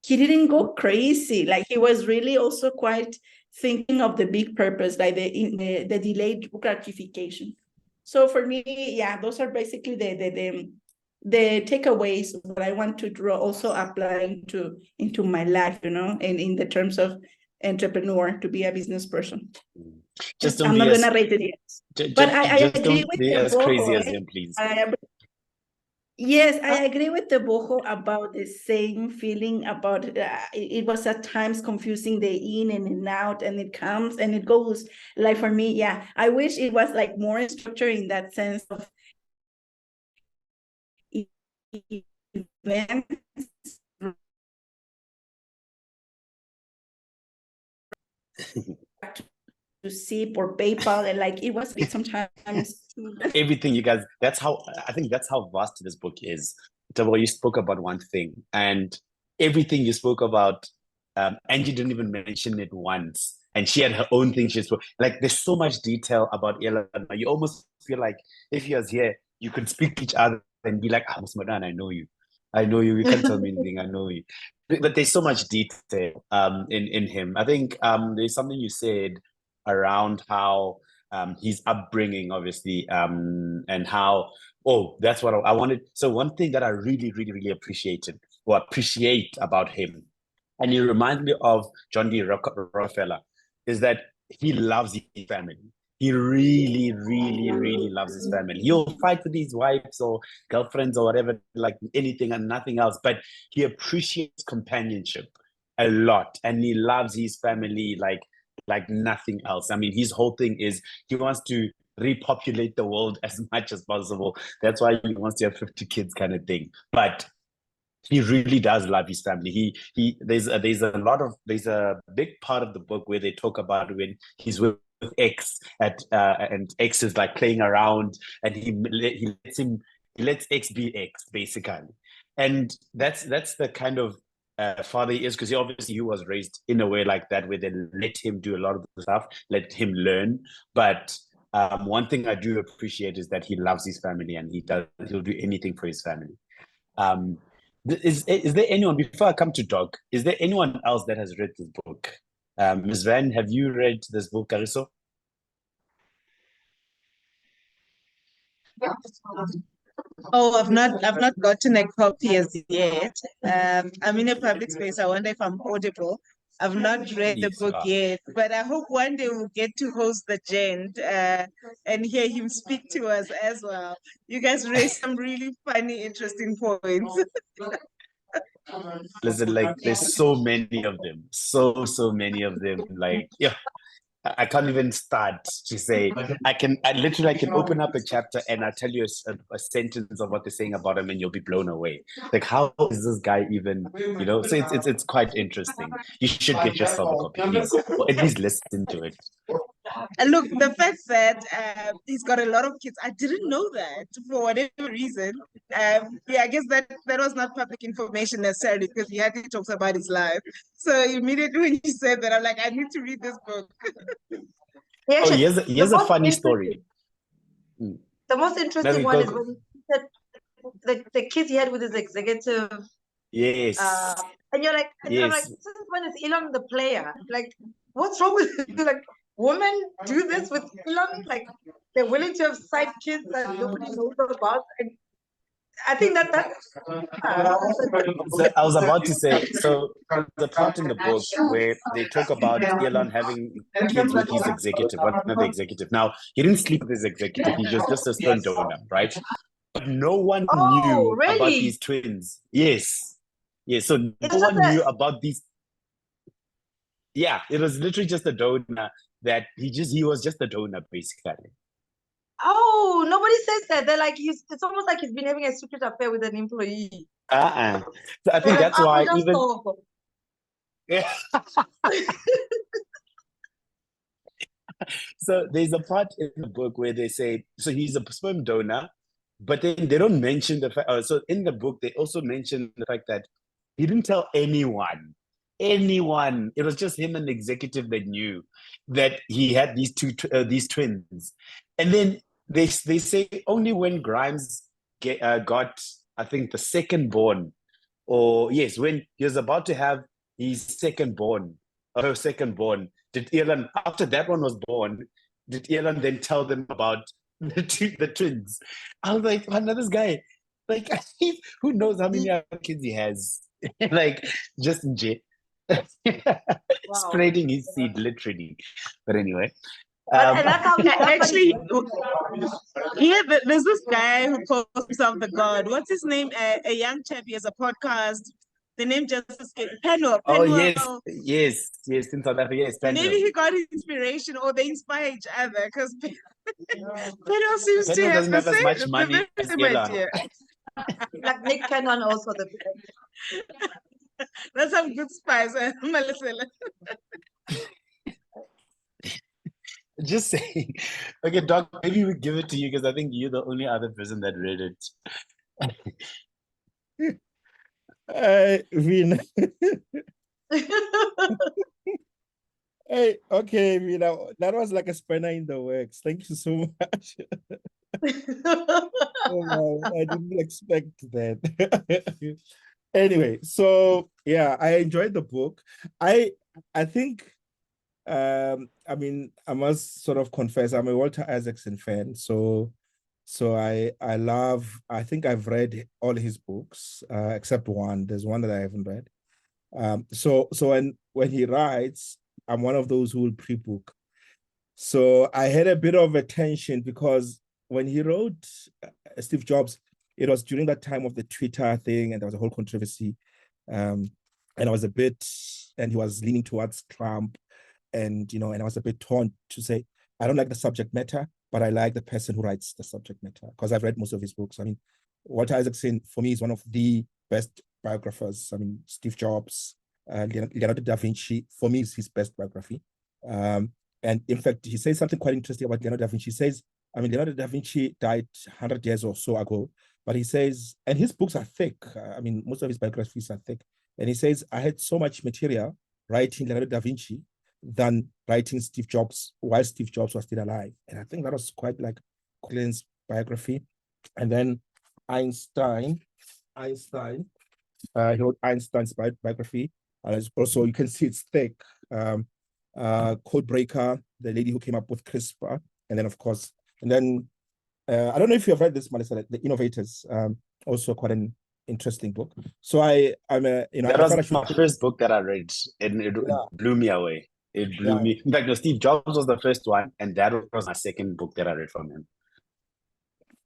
he didn't go crazy. Like, he was really also quite thinking of the big purpose, like the delayed gratification. So for me, yeah, those are basically the takeaways that I want to draw, also applying into my life, and in the terms of entrepreneur, to be a business person. I'm not gonna rate it yet, but I agree with be as crazy as him, please. Yes, I agree with the Boho about the same feeling about it was at times confusing, the in and out, and it comes and it goes. Like, for me, yeah, I wish it was like more structure in that sense of events to SIP or PayPal, and like it was sometimes everything, you guys. I think that's how vast this book is. Well, you spoke about one thing, and everything you spoke about, Angie didn't even mention it once, and she had her own thing. She spoke, like, there's so much detail about Elon. You almost feel like if he was here, you could speak to each other and be like, "Ah, Musmadan, I know you. You can't tell me anything. I know you." But there's so much detail in him. I think there's something you said around how his upbringing, obviously, and how, that's what I wanted. So one thing that I really, really, really appreciate about him, and he reminds me of John D. Rockefeller, is that he loves his family. He really, really, really loves his family. He'll fight with his wives or girlfriends or whatever, like anything and nothing else, but he appreciates companionship a lot, and he loves his family like nothing else. I mean, his whole thing is he wants to repopulate the world as much as possible. That's why he wants to have 50 kids, kind of thing. But he really does love his family. There's a big part of the book where they talk about when he's with X and X is like playing around, and he lets X be X, basically. And that's the kind of father he is, because he was raised in a way like that, where they let him do a lot of the stuff, let him learn. But one thing I do appreciate is that he loves his family, and he'll do anything for his family. Is there anyone, before I come to Doc, is there anyone else that has read this book? Ms. Van, have you read this book, Cariso? Oh, I've not gotten a copy as yet. I'm in a public space. I wonder if I'm audible. I've not read the book yet, but I hope one day we'll get to host the gent and hear him speak to us as well. You guys raised some really funny, interesting points. Listen, like there's so many of them, so many of them. Like, yeah, I can't even start to say. I literally I can open up a chapter and I tell you a sentence of what they're saying about him, and you'll be blown away. Like, how is this guy even? So it's quite interesting. You should get yourself a copy, please, or at least listen to it. And look, the fact that he's got a lot of kids, I didn't know that for whatever reason. Yeah, I guess that was not public information necessarily because he hardly talks about his life. So immediately when you said that, I'm like, I need to read this book. Yeah, Oh, actually, here's a most funny interesting- story. The most interesting one is go. when he said the kids he had with his executive, Yes, and you're like, and I'm like, yes. this one is Elon the player. Like, what's wrong with you? Like, women do this with Elon? Like, they're willing to have side kids that nobody knows about. And I think that's So I was about to say, so the part in the book where they talk about Elon having kids with his executive, one of the executive. Now, he didn't sleep with his executive, he was just a sperm donor, right? But no one knew about really? these twins. Yes. Yes. So no It's one just knew about these. Yeah, it was literally just a donor that he was just a donor, basically. Oh, nobody says that. They're like, it's almost like he's been having a secret affair with an employee. So I think They're like, that's why just even. stop. Yeah. So there's a part in the book where they say, so he's a sperm donor, but then they don't mention the fact. So in the book, they also mention the fact that he didn't tell anyone. Anyone. It was just him and the executive that knew that he had these twins. And then they say only when Grimes got, I think, the second born, or yes, when he was about to have his second born, or her second born, did Elon, after that one was born, did Elon then tell them about the twins? I was like, oh, no, this guy, like, who knows how many other kids he has? Like, just in jail. Spreading his seed, literally. But anyway. And that's how Actually, yeah, there's this guy who calls himself the God. What's his name? A young chap. He has a podcast. The name just escaped. Penwell. Oh, yes, in South Africa, yes, Penwell. Maybe he got inspiration or they inspire each other because Penwell seems to have doesn't have as much money as Elon. Like Nick Cannon also. That's some good spice, Melissa. Just saying. Okay, Doc, maybe we give it to you because I think you're the only other person that read it. Vina. Hey, okay, Vina, that was like a spanner in the works. Thank you so much. Oh, I didn't expect that. Anyway, so yeah, I enjoyed the book. I think I mean, I must sort of confess, I'm a Walter Isaacson fan. So I think I've read all his books, except one. There's one that I haven't read. So when he writes, I'm one of those who will pre-book. So I had a bit of a tension because when he wrote Steve Jobs, it was during that time of the Twitter thing, and there was a whole controversy. And I was and he was leaning towards Trump. And I was a bit torn to say, I don't like the subject matter, but I like the person who writes the subject matter because I've read most of his books. I mean, Walter Isaacson, for me, is one of the best biographers. I mean, Steve Jobs, Leonardo da Vinci, for me, is his best biography. And in fact, he says something quite interesting about Leonardo da Vinci. He says, I mean, Leonardo da Vinci died 100 years or so ago, but he says, and his books are thick. I mean, most of his biographies are thick. And he says, I had so much material writing Leonardo da Vinci than writing Steve Jobs while Steve Jobs was still alive. And I think that was quite like Colin's biography. And then Einstein, he wrote Einstein's biography. And also, you can see it's thick. Codebreaker, the lady who came up with CRISPR. And then, of course, I don't know if you have read this, Melissa, The Innovators, also quite an interesting book. So that was my first book that I read, and it blew me away. It blew me. In fact, Steve Jobs was the first one, and that was my second book that I read from him.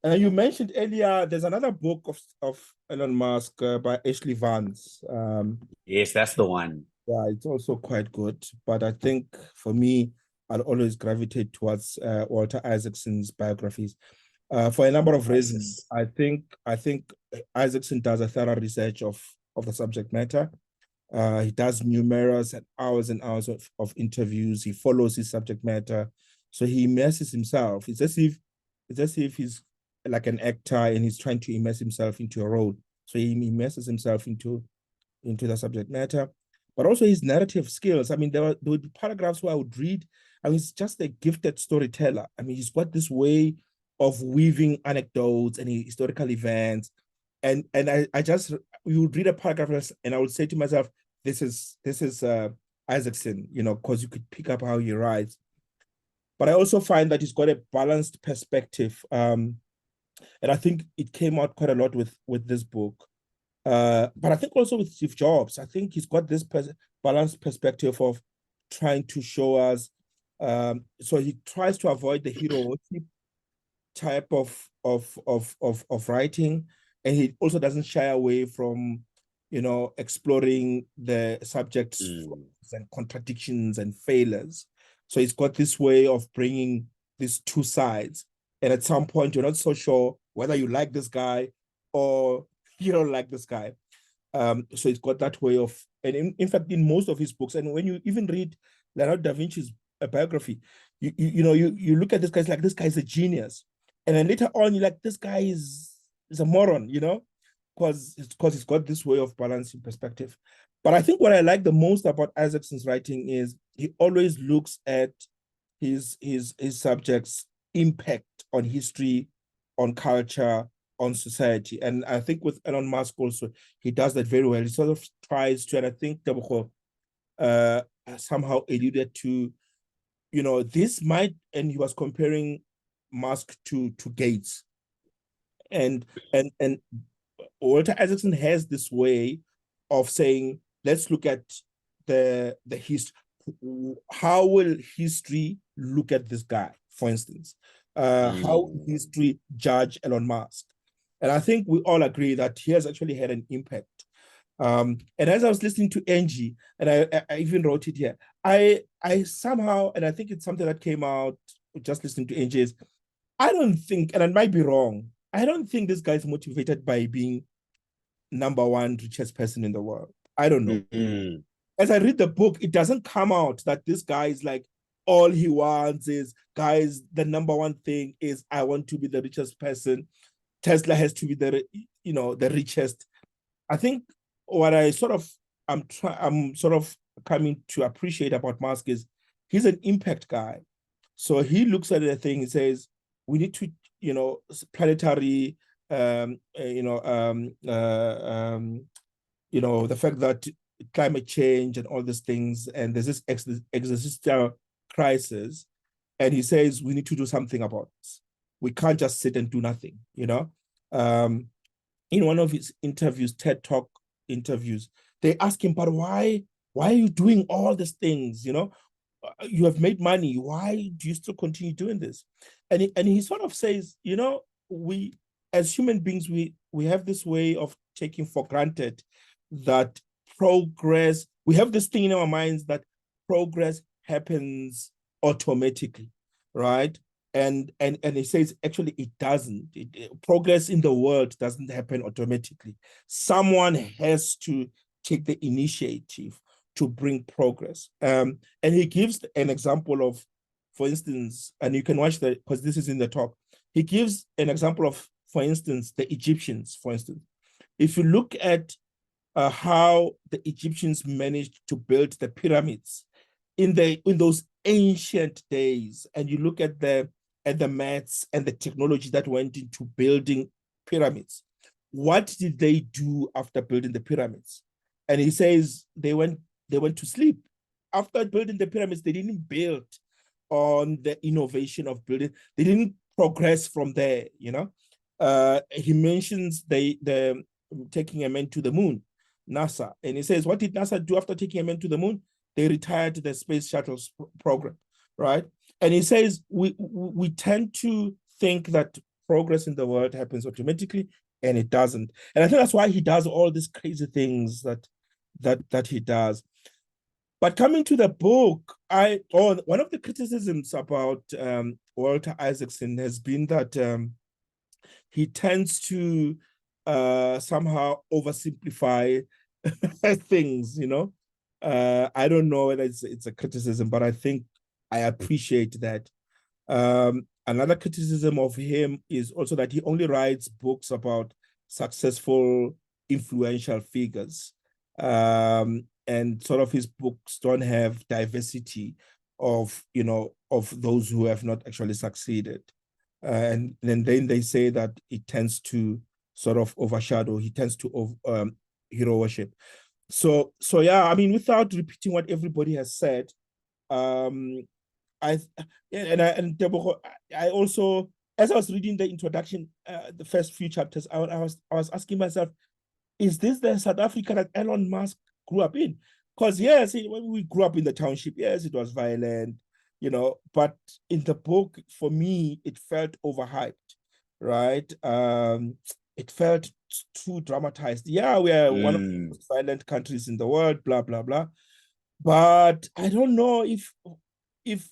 You mentioned earlier, there's another book of Elon Musk by Ashley Vance. Yes, that's the one. Yeah, it's also quite good. But I think for me, I'll always gravitate towards Walter Isaacson's biographies. For a number of reasons. I think Isaacson does a thorough research of the subject matter. He does numerous and hours of interviews. He follows his subject matter. So he immerses himself. It's as if he's like an actor and he's trying to immerse himself into a role. So he immerses himself into the subject matter, but also his narrative skills. I mean, there would be paragraphs where I would read. I mean, he's just a gifted storyteller. I mean, he's got this way of weaving anecdotes and historical events. And I just, you would read a paragraph and I would say to myself, this is Isaacson, because you could pick up how he writes. But I also find that he's got a balanced perspective. And I think it came out quite a lot with this book. But I think also with Steve Jobs, I think he's got this balanced perspective of trying to show us. So he tries to avoid the hero type of writing, and he also doesn't shy away from exploring the subjects and contradictions and failures. So he's got this way of bringing these two sides, and at some point you're not so sure whether you like this guy or you don't like this guy. So he's got that way of, and in fact, in most of his books, and when you even read Leonardo da Vinci's biography, you look at this guy, like, this guy's a genius. And then later on, you're like, this guy is a moron, because he's got this way of balancing perspective. But I think what I like the most about Isaacson's writing is he always looks at his subjects' impact on history, on culture, on society. And I think with Elon Musk also, he does that very well. He sort of tries to, and I think Tebogo somehow alluded to, this might, and he was comparing Musk to Gates. And Walter Isaacson has this way of saying, let's look at the history. How will history look at this guy, for instance? How will history judge Elon Musk? And I think we all agree that he has actually had an impact. And as I was listening to Angie, and I even wrote it here, I somehow, and I think it's something that came out just listening to Angie, is I don't think, and I might be wrong, I don't think this guy is motivated by being #1 richest person in the world. I don't know. As I read the book, it doesn't come out that this guy is like, all he wants is, guys, the #1 thing is, I want to be the richest person. Tesla has to be the richest. I think what I'm sort of coming to appreciate about Musk is he's an impact guy. So he looks at the thing, he says, we need to, planetary, the fact that climate change and all these things, and there's this existential crisis, and he says we need to do something about this. We can't just sit and do nothing, In one of his interviews, TED Talk interviews, they ask him, but why are you doing all these things? You have made money. Why do you still continue doing this? And he sort of says, we as human beings, we have this way of taking for granted that progress, we have this thing in our minds that progress happens automatically, right? And he says, actually, it doesn't. Progress in the world doesn't happen automatically. Someone has to take the initiative to bring progress. And he gives an example of, for instance, and you can watch that because this is in the talk. He gives an example of, for instance, the Egyptians, for instance. If you look at how the Egyptians managed to build the pyramids in those ancient days, and you look at the maths and the technology that went into building pyramids, what did they do after building the pyramids? And he says they went to sleep. After building the pyramids, they didn't build on the innovation of building. They didn't progress from there, He mentions the taking a man to the moon, NASA. And he says, what did NASA do after taking a man to the moon? They retired the space shuttle program, right? And he says, we tend to think that progress in the world happens automatically, and it doesn't. And I think that's why he does all these crazy things that he does. But coming to the book, one of the criticisms about Walter Isaacson has been that he tends to somehow oversimplify things, you know. I don't know whether it's a criticism, but I think I appreciate that. Another criticism of him is also that he only writes books about successful, influential figures. And sort of his books don't have diversity of, you know, of those who have not actually succeeded. And then they say that it tends to sort of overshadow, he tends to hero worship. So yeah, I mean, without repeating what everybody has said, I also, as I was reading the introduction, the first few chapters, I was asking myself, is this the South Africa that Elon Musk grew up in? Because yes, when we grew up in the township, yes, it was violent, you know, but in the book, for me, it felt overhyped, right? It felt too dramatized. Yeah, we are one of the most violent countries in the world, blah, blah, blah. But I don't know if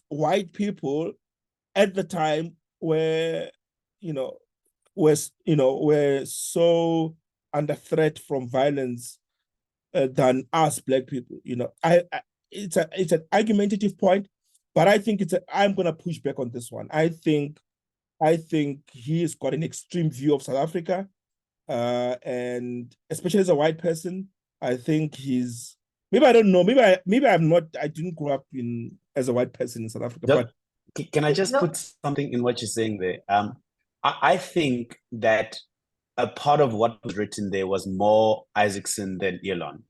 white people at the time were so under threat from violence than us Black people. You know, it's an argumentative point, but I think I'm gonna push back on this one. I think he's got an extreme view of South Africa, and especially as a white person, I think he's, maybe I don't know, maybe I'm not, I didn't grow up as a white person in South Africa. But can I just put something in what you're saying there? I think that a part of what was written there was more Isaacson than Elon.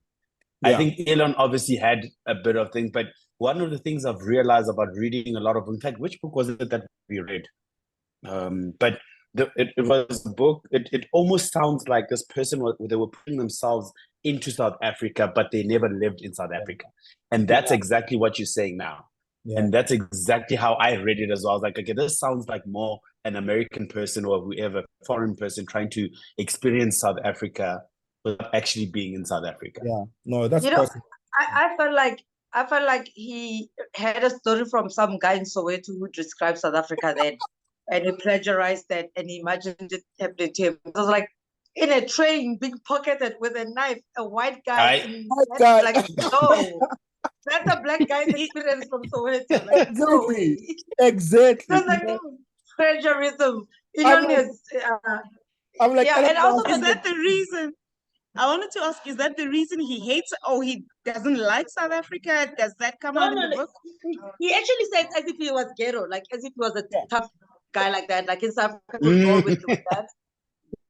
Yeah. I think Elon obviously had a bit of things, but one of the things I've realized about reading a lot of, in fact, which book was it that we read? But it was a book, it almost sounds like this person, they were putting themselves into South Africa, but they never lived in South Africa. And that's exactly what you're saying now. Yeah. And that's exactly how I read it as well. I was like, okay, this sounds like more an American person or whoever, foreign person trying to experience South Africa without actually being in South Africa. Yeah, no, that's possible. I felt like he had a story from some guy in Soweto who described South Africa then, and he plagiarized that and he imagined it happening to him. It was like in a train being pocketed with a knife, a white guy. Like, no. That's a Black guy's experience from Soweto. Like, exactly. That's like plagiarism. Elon is. I'm like, yeah, and also is that the reason? I wanted to ask: is that the reason he hates? Or he doesn't like South Africa? Does that come out in the book? He actually said as if he was ghetto, like as if he was a tough guy like that. Like in South Africa, could roll with that.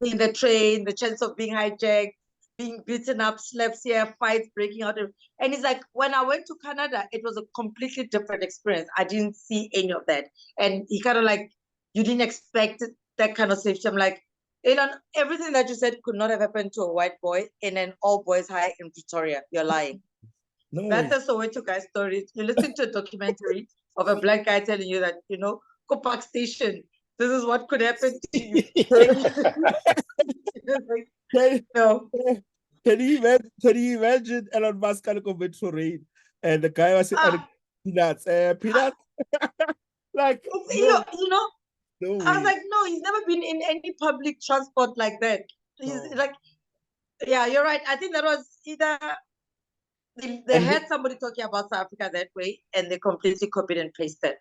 In the train, the chance of being hijacked, being beaten up, slaps here, fights breaking out. And he's like, when I went to Canada, it was a completely different experience. I didn't see any of that. And he kind of like, you didn't expect that kind of safety. I'm like, Elon, everything that you said could not have happened to a white boy in an all boys high in Pretoria. You're lying. No. That's a Soweto guy story. You listen to a documentary of a Black guy telling you that, you know, go Park Station. This is what could happen to you. Like, no. Can you imagine Elon Musk kind of go metro rain and the guy was peanuts, peanuts? Like, you know, no I was like, no, he's never been in any public transport like that. He's like, yeah, you're right. I think that was either they had somebody talking about South Africa that way and they completely copied and pasted.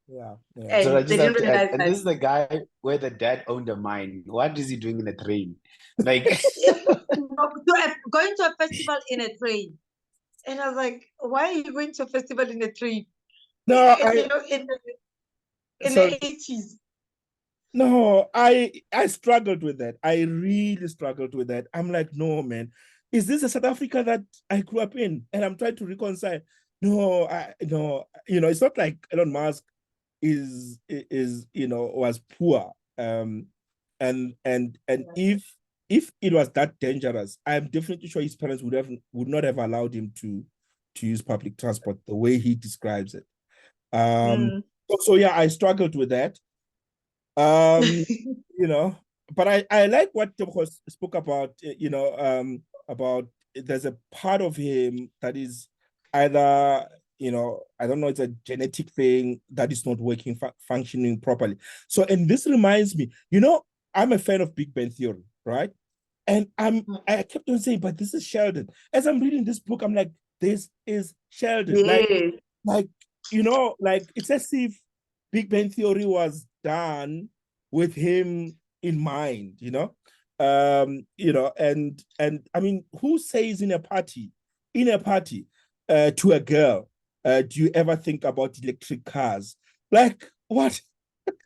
Yeah. And so they didn't realize and this is the guy where the dad owned a mine. What is he doing in a train? Like going to a festival in a train. And I was like, why are you going to a festival in a train? No, in the 80s. No, I struggled with that. I really struggled with that. I'm like, no, man. Is this a South Africa that I grew up in? And I'm trying to reconcile. No, it's not like Elon Musk is was poor. And if it was that dangerous, I'm definitely sure his parents would not have allowed him to use public transport the way he describes it. So yeah, I struggled with that. you know, but I like what Teboko spoke about, about there's a part of him that is either, I don't know, it's a genetic thing that is not working, functioning properly. So, and this reminds me, I'm a fan of Big Bang Theory, right? And I kept on saying, but this is Sheldon. As I'm reading this book, I'm like, this is Sheldon. Yes. Like, like it's as if Big Bang Theory was done with him in mind, and I mean, who says in a party, to a girl, do you ever think about electric cars? Like, what?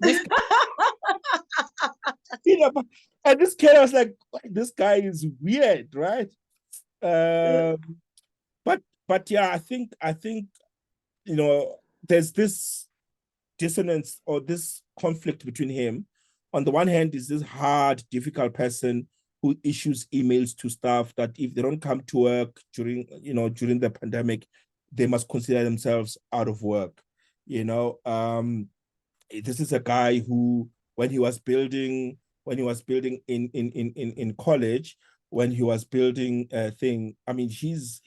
This and this kid, I was like, this guy is weird, right? But yeah, I think there's this dissonance or this conflict between him. On the one hand, is this hard, difficult person who issues emails to staff that if they don't come to work during the pandemic, they must consider themselves out of work. This is a guy who, when he was building in college, when he was building a thing, I mean, he's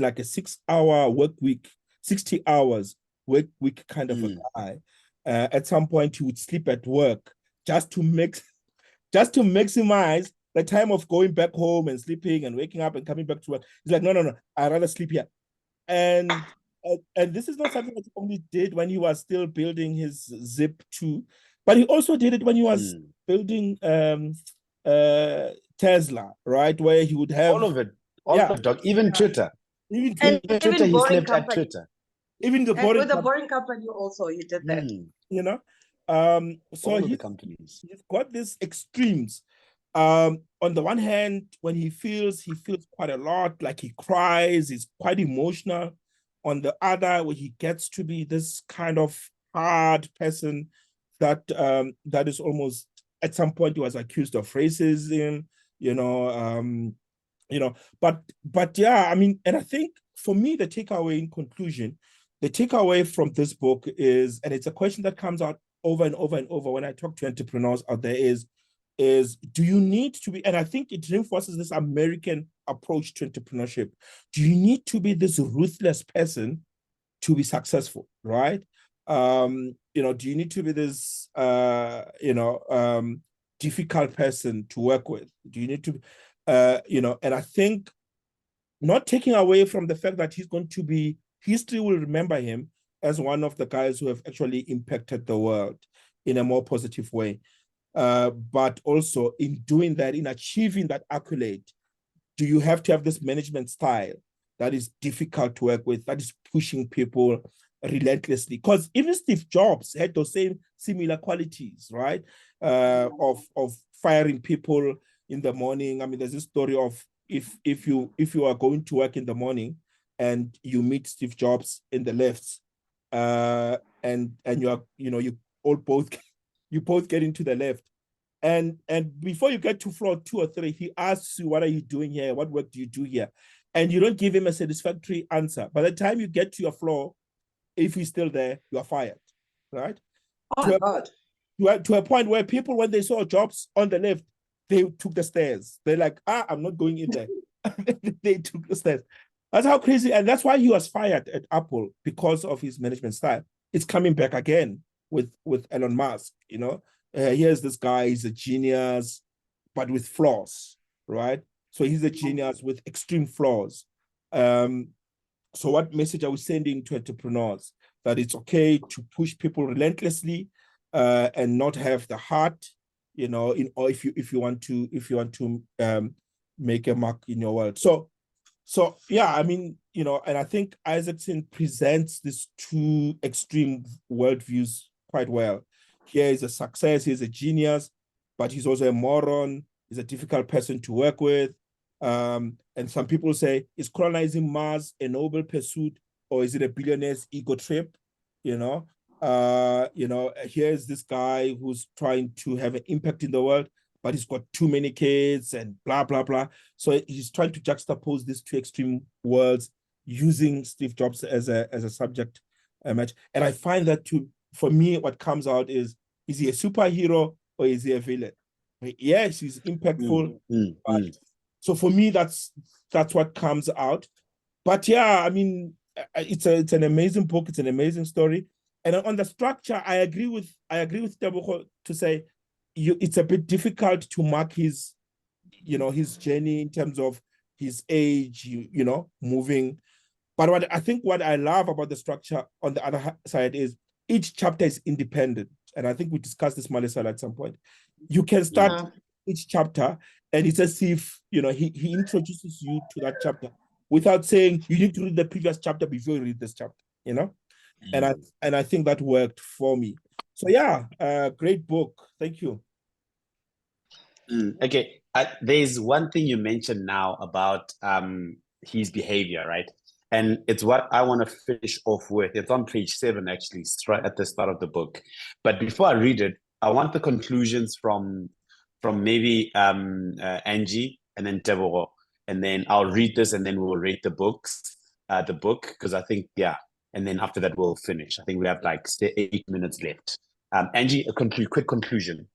like a 6-hour work week, 60 hours work week kind of a guy. At some point, he would sleep at work just to maximize the time of going back home and sleeping and waking up and coming back to work. He's like, no, I'd rather sleep here. And this is not something that he only did when he was still building his Zip 2, but he also did it when he was building Tesla, right? Where he would have all of it, even Twitter. Even Twitter, he boring slept at company. Twitter. Even the With the boring company also, you did that. So all of the companies. He's got these extremes. On the one hand, when he feels quite a lot, like he cries, he's quite emotional. On the other, where he gets to be this kind of hard person that is almost, at some point, he was accused of racism, but yeah, I mean, and I think for me, the takeaway from this book is, and it's a question that comes out over and over and over when I talk to entrepreneurs out there, is do you need to be, and I think it reinforces this American approach to entrepreneurship. Do you need to be this ruthless person to be successful, right? Do you need to be this, difficult person to work with? Do you need to, and I think not taking away from the fact that history will remember him as one of the guys who have actually impacted the world in a more positive way. But also in doing that, in achieving that accolade, do you have to have this management style that is difficult to work with, that is pushing people relentlessly? Because even Steve Jobs had those same similar qualities, right? Of firing people in the morning. I mean, there's this story of if you are going to work in the morning and you meet Steve Jobs in the lifts, and you both get into the lift, and before you get to floor 2 or 3, he asks you, what are you doing here? What work do you do here? And you don't give him a satisfactory answer. By the time you get to your floor, if he's still there, you are fired, right? Oh my God. To a point where people, when they saw Jobs on the lift, they took the stairs. They're like, I'm not going in there. They took the stairs. That's how crazy. And that's why he was fired at Apple, because of his management style. It's coming back again with Elon Musk. Here's this guy, he's a genius, but with flaws, right? So he's a genius with extreme flaws. So what message are we sending to entrepreneurs? That it's okay to push people relentlessly, and not have the heart, or if you want to make a mark in your world. So yeah, I mean, and I think Isaacson presents these two extreme worldviews quite well. Here is a success, he's a genius, but he's also a moron, he's a difficult person to work with. And some people say, is colonizing Mars a noble pursuit, or is it a billionaire's ego trip? Here's this guy who's trying to have an impact in the world, but he's got too many kids and blah, blah, blah. So he's trying to juxtapose these two extreme worlds using Steve Jobs as a subject match. And I find that for me, what comes out is he a superhero or is he a villain? Yes, he's impactful. But, so for me, that's what comes out. But yeah, I mean, it's an amazing book. It's an amazing story. And on the structure, I agree with Tebogo to say it's a bit difficult to mark his journey in terms of his age, moving. But what I love about the structure on the other side is each chapter is independent. And I think we discussed this, Marisol, at some point. You can start each chapter, and it's as if, he introduces you to that chapter without saying you need to read the previous chapter before you read this chapter, And I think that worked for me. So yeah, great book. Thank you. Okay, there's one thing you mentioned now about his behavior, right? And it's what I want to finish off with. It's on page 7, actually, it's right at the start of the book. But before I read it, I want the conclusions from maybe Angie and then Tebogo, and then I'll read this and then we'll rate the book, because I think, yeah, and then after that we'll finish. I think we have like 8 minutes left. Angie, quick conclusion.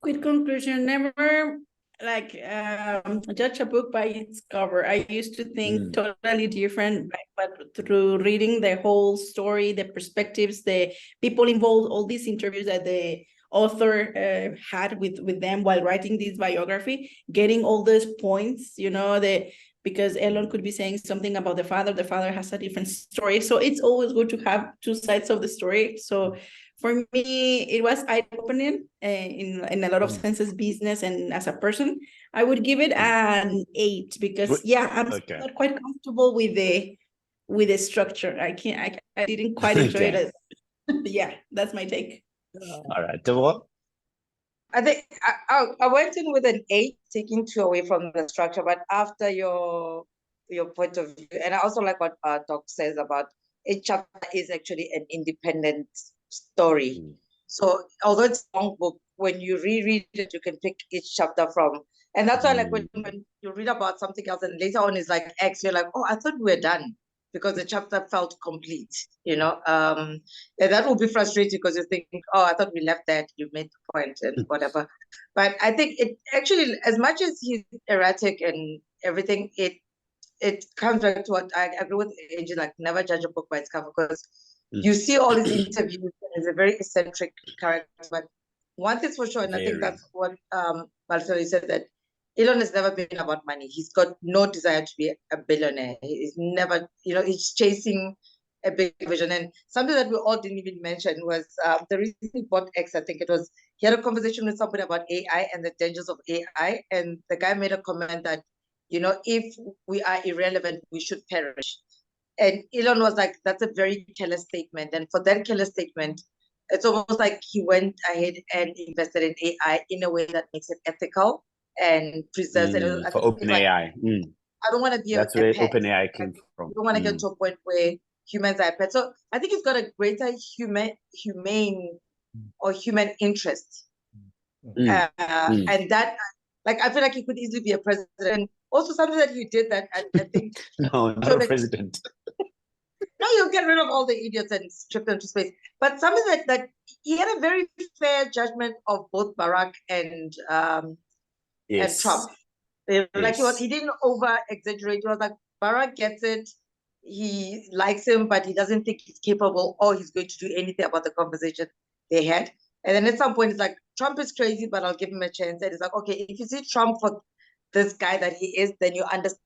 Quick conclusion, never judge a book by its cover. I used to think totally different, but through reading the whole story, the perspectives, the people involved, all these interviews that the author had with them while writing this biography, getting all those points, because Elon could be saying something about the father has a different story. So it's always good to have two sides of the story. So for me, it was eye-opening in a lot of senses, business and as a person. I would give it an 8 because I'm not quite comfortable with the structure. I didn't quite enjoy it. Yeah, that's my take. All right, Tebogo? I think I went in with an 8, taking 2 away from the structure, but after your point of view, and I also like what Doc says about each chapter is actually an independent story. So although it's a long book, when you reread it, you can pick each chapter from, and that's why like when you read about something else and later on is like X, you're like, oh, I thought we were done, because the chapter felt complete, and that will be frustrating because you think, oh, I thought we left that, you made the point and whatever. But I think it actually, as much as he's erratic and everything, it comes back to what I agree with Angie, like never judge a book by its cover, because you see all these interviews and he's a very eccentric character. But one thing's for sure, and I think that's what Marcelo said, that Elon has never been about money. He's got no desire to be a billionaire. He's never, he's chasing a big vision. And something that we all didn't even mention was the reason he bought X, I think it was, he had a conversation with somebody about AI and the dangers of AI. And the guy made a comment that, if we are irrelevant, we should perish. And Elon was like, that's a very killer statement. And for that killer statement, it's almost like he went ahead and invested in AI in a way that makes it ethical and preserves it. For OpenAI. I don't want to be That's where OpenAI came from. I don't want to get to a point where humans are pets. So I think he's got a greater humane or human interest. And that, like, I feel like he could easily be a president. Also, something that he did that I think no, not a president. No, you'll get rid of all the idiots and strip them to space. But something that he had a very fair judgment of both Barack and Trump. Like he didn't over exaggerate. He was like, Barack gets it. He likes him, but he doesn't think he's capable or he's going to do anything about the conversation they had. And then at some point, it's like, Trump is crazy, but I'll give him a chance. And it's like, okay, if you see Trump for this guy that he is, then you understand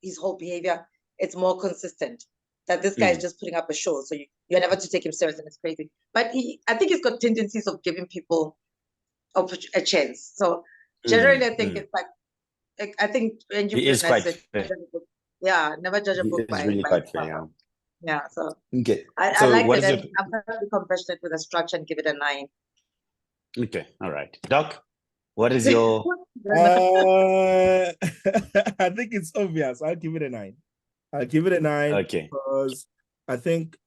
his whole behavior. It's more consistent. That this guy is just putting up a show. So you're never to take him serious, and it's crazy. But I think he's got tendencies of giving people a chance. So generally, I think it's like, I think he is quite fair. Yeah, never judge a book by really quite fair. Yeah, so okay. I like it. I'm going to be compassionate with the structure and give it a 9. Okay, all right. Doc, what is your... I think it's obvious. I'll give it a 9. Okay. Because I think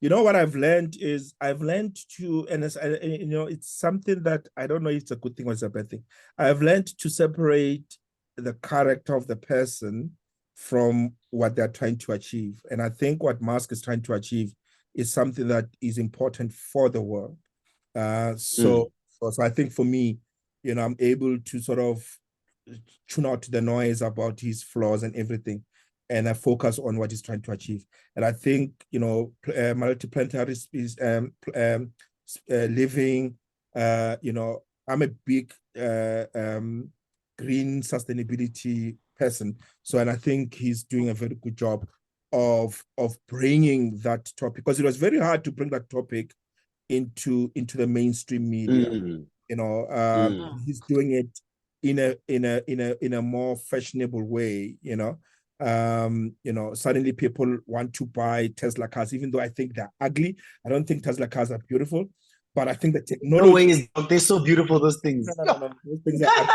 what I've learned is to, and it's something that I don't know if it's a good thing or it's a bad thing. I've learned to separate the character of the person from what they're trying to achieve. And I think what Musk is trying to achieve is something that is important for the world. So I think for me, I'm able to sort of tune out the noise about his flaws and everything, and I focus on what he's trying to achieve. And I think, multiplanetary living, I'm a big green sustainability person. So, and I think he's doing a very good job of bringing that topic, because it was very hard to bring that topic into the mainstream media. He's doing it in a more fashionable way. Suddenly people want to buy Tesla cars, even though I think they're ugly. I don't think Tesla cars are beautiful, but I think the technology. No ways, they're so beautiful, those things. No. Those things are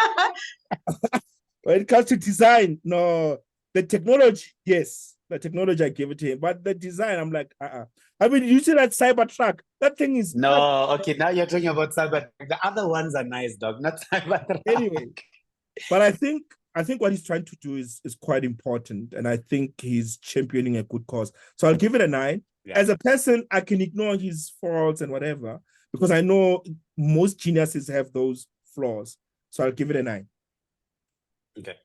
when it comes to design, no. The technology, yes. The technology, I give it to him. But the design, I'm like, I mean, you see that Cybertruck? That thing is... No, okay, now you're talking about Cybertruck. The other ones are nice, dog, not Cybertruck. Anyway, but I think what he's trying to do is quite important. And I think he's championing a good cause. So I'll give it a 9. Yeah. As a person, I can ignore his faults and whatever, because I know most geniuses have those flaws. So I'll give it a 9. Okay.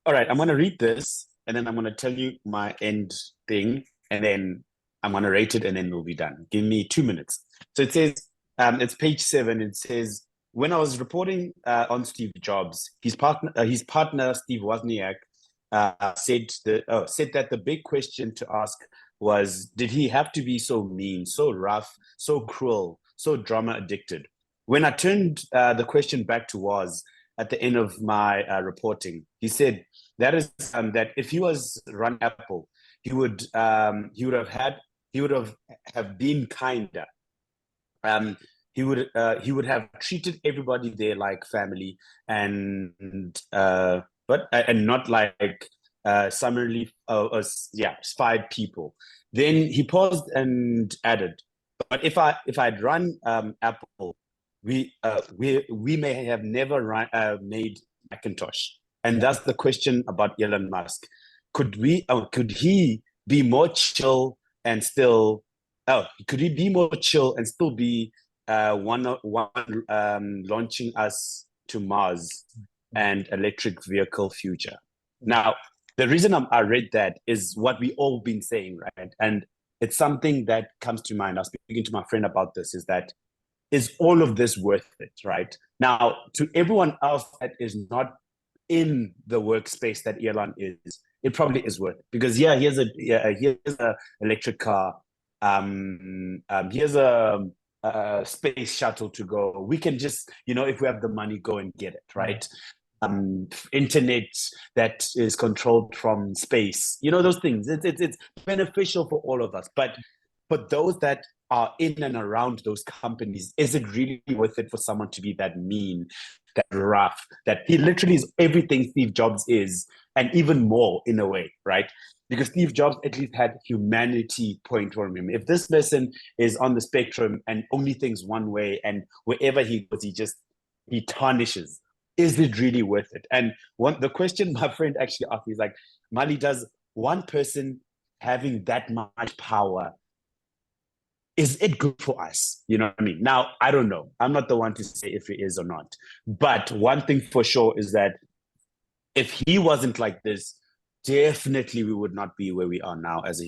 All right, I'm going to read this, and then I'm going to tell you my end thing, and then I'm going to rate it, and then we'll be done. Give me 2 minutes. So it says, it's page 7. It says, when I was reporting on Steve Jobs, his partner Steve Wozniak, said that the big question to ask was, did he have to be so mean, so rough, so cruel, so drama addicted? When I turned the question back to Woz at the end of my reporting, he said that if he was run Apple, he would have been kinder. He would have treated everybody there like family, and not like summarily spied people. Then he paused and added, but if I'd run Apple, we may have never made Macintosh. And that's the question about Elon Musk. Could he be more chill and still? Could he be more chill and still be launching us to Mars and electric vehicle future? Now, the reason I read that is what we all been saying, right? And it's something that comes to mind. I was speaking to my friend about this. Is all of this worth it, right? Now, to everyone else that is not in the workspace that Elon is, it probably is worth it, because here's a electric car, here's a space shuttle to go. We can just, if we have the money, go and get it, right? Internet that is controlled from space, those things. It's beneficial for all of us, but for those that are in and around those companies, is it really worth it for someone to be that mean, that rough, that he literally is everything Steve Jobs is, and even more in a way, right? Because Steve Jobs at least had humanity point from him. If this person is on the spectrum and only thinks one way, and wherever he goes, he tarnishes, is it really worth it? And the question my friend actually asked me is like, Mali, does one person having that much power, is it good for us? You know what I mean? Now, I don't know. I'm not the one to say if it is or not. But one thing for sure is that if he wasn't like this, definitely we would not be where we are now as a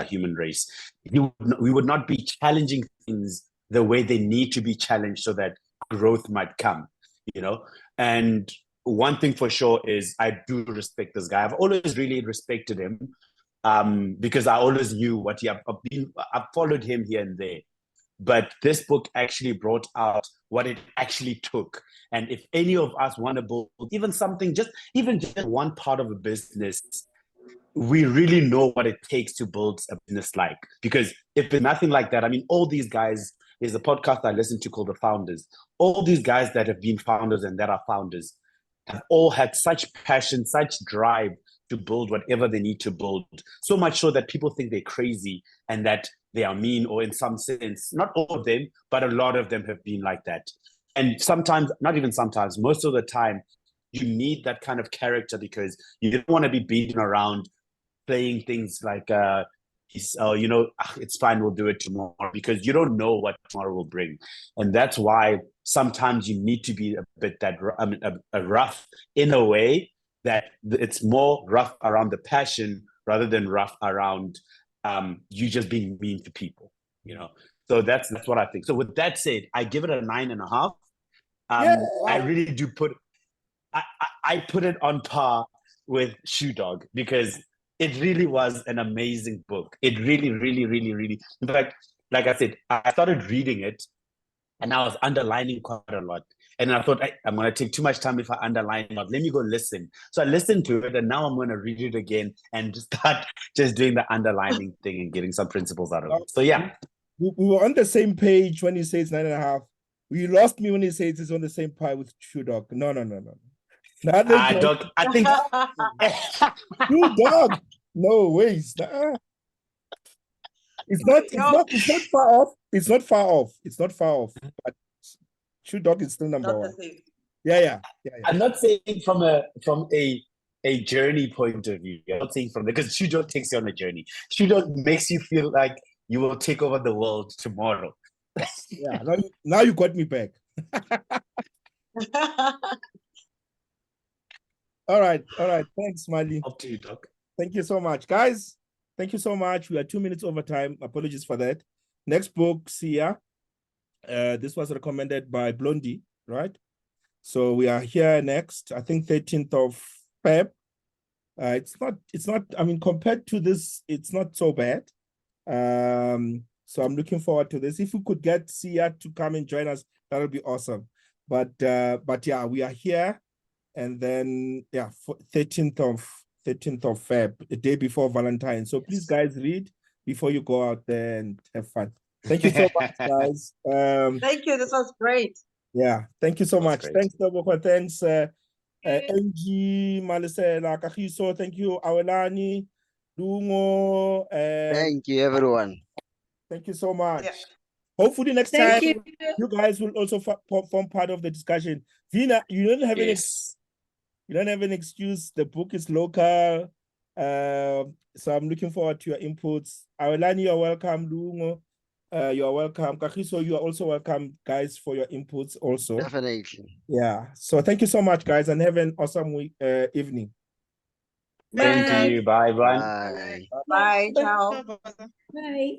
human race. We would not be challenging things the way they need to be challenged so that growth might come, And one thing for sure is I do respect this guy. I've always really respected him. Because I always knew what I've followed him here and there. But this book actually brought out what it actually took. And if any of us want to build even something, just one part of a business, we really know what it takes to build a business like. Because if there's nothing like that, I mean, all these guys, there's a podcast I listen to called The Founders. All these guys that have been founders and that are founders have all had such passion, such drive to build whatever they need to build, so much so that people think they're crazy and that they are mean, or in some sense, not all of them, but a lot of them have been like that. And sometimes, not even sometimes, most of the time, you need that kind of character, because you don't want to be beaten around playing things like piece, or it's fine, we'll do it tomorrow, because you don't know what tomorrow will bring. And that's why sometimes you need to be a bit rough in a way that it's more rough around the passion rather than rough around you just being mean to people, So that's what I think. So with that said, I give it a 9.5. I really do I put it on par with Shoe Dog, because it really was an amazing book. It really, really, really, really. In fact, like I said, I started reading it and I was underlining quite a lot. And I thought, I'm going to take too much time if I underline it. Let me go listen. So I listened to it, and now I'm going to read it again and start just doing the underlining thing and getting some principles out of it. So yeah. We were on the same page when he says 9.5. You lost me when he says it's on the same pie with Shoe Dog. No. Dog, I think Shoe Dog. No ways. It's not far off. It's not far off. But Shoe Dog is still number one. Yeah. I'm not saying from a journey point of view. I'm not saying because Shoe Dog takes you on a journey. Shoe Dog makes you feel like you will take over the world tomorrow. Yeah, now you got me back. All right. Thanks, Mali. Up to you, Doc. Thank you so much, guys. Thank you so much. We are 2 minutes over time. Apologies for that. Next book, Sia. This was recommended by Blondie, right? So we are here next. I think 13th of Feb. It's not. I mean, compared to this, it's not so bad. So I'm looking forward to this. If we could get Sia to come and join us, that would be awesome. But yeah, we are here, and then 13th of Feb, the day before Valentine's. So please, guys, read before you go out there and have fun. Thank you so much, guys. Thank you. This was great. Yeah, thank you so much. Great. Thanks, Toboko. Thanks, NG, Malisela, Kahiso. Thank you, Awelani, Lungo. Thank you, everyone. Thank you so much. Yeah. Hopefully next Thank time you guys will also form part of the discussion. Vina, you don't have an excuse. The book is local. So I'm looking forward to your inputs. Awelani, you're welcome. Lungo, you are welcome. Kahiso, you are also welcome, guys, for your inputs also. Definitely. Yeah. So thank you so much, guys, and have an awesome evening. Same to you. Bye, everyone. Bye. Bye. Ciao. Bye.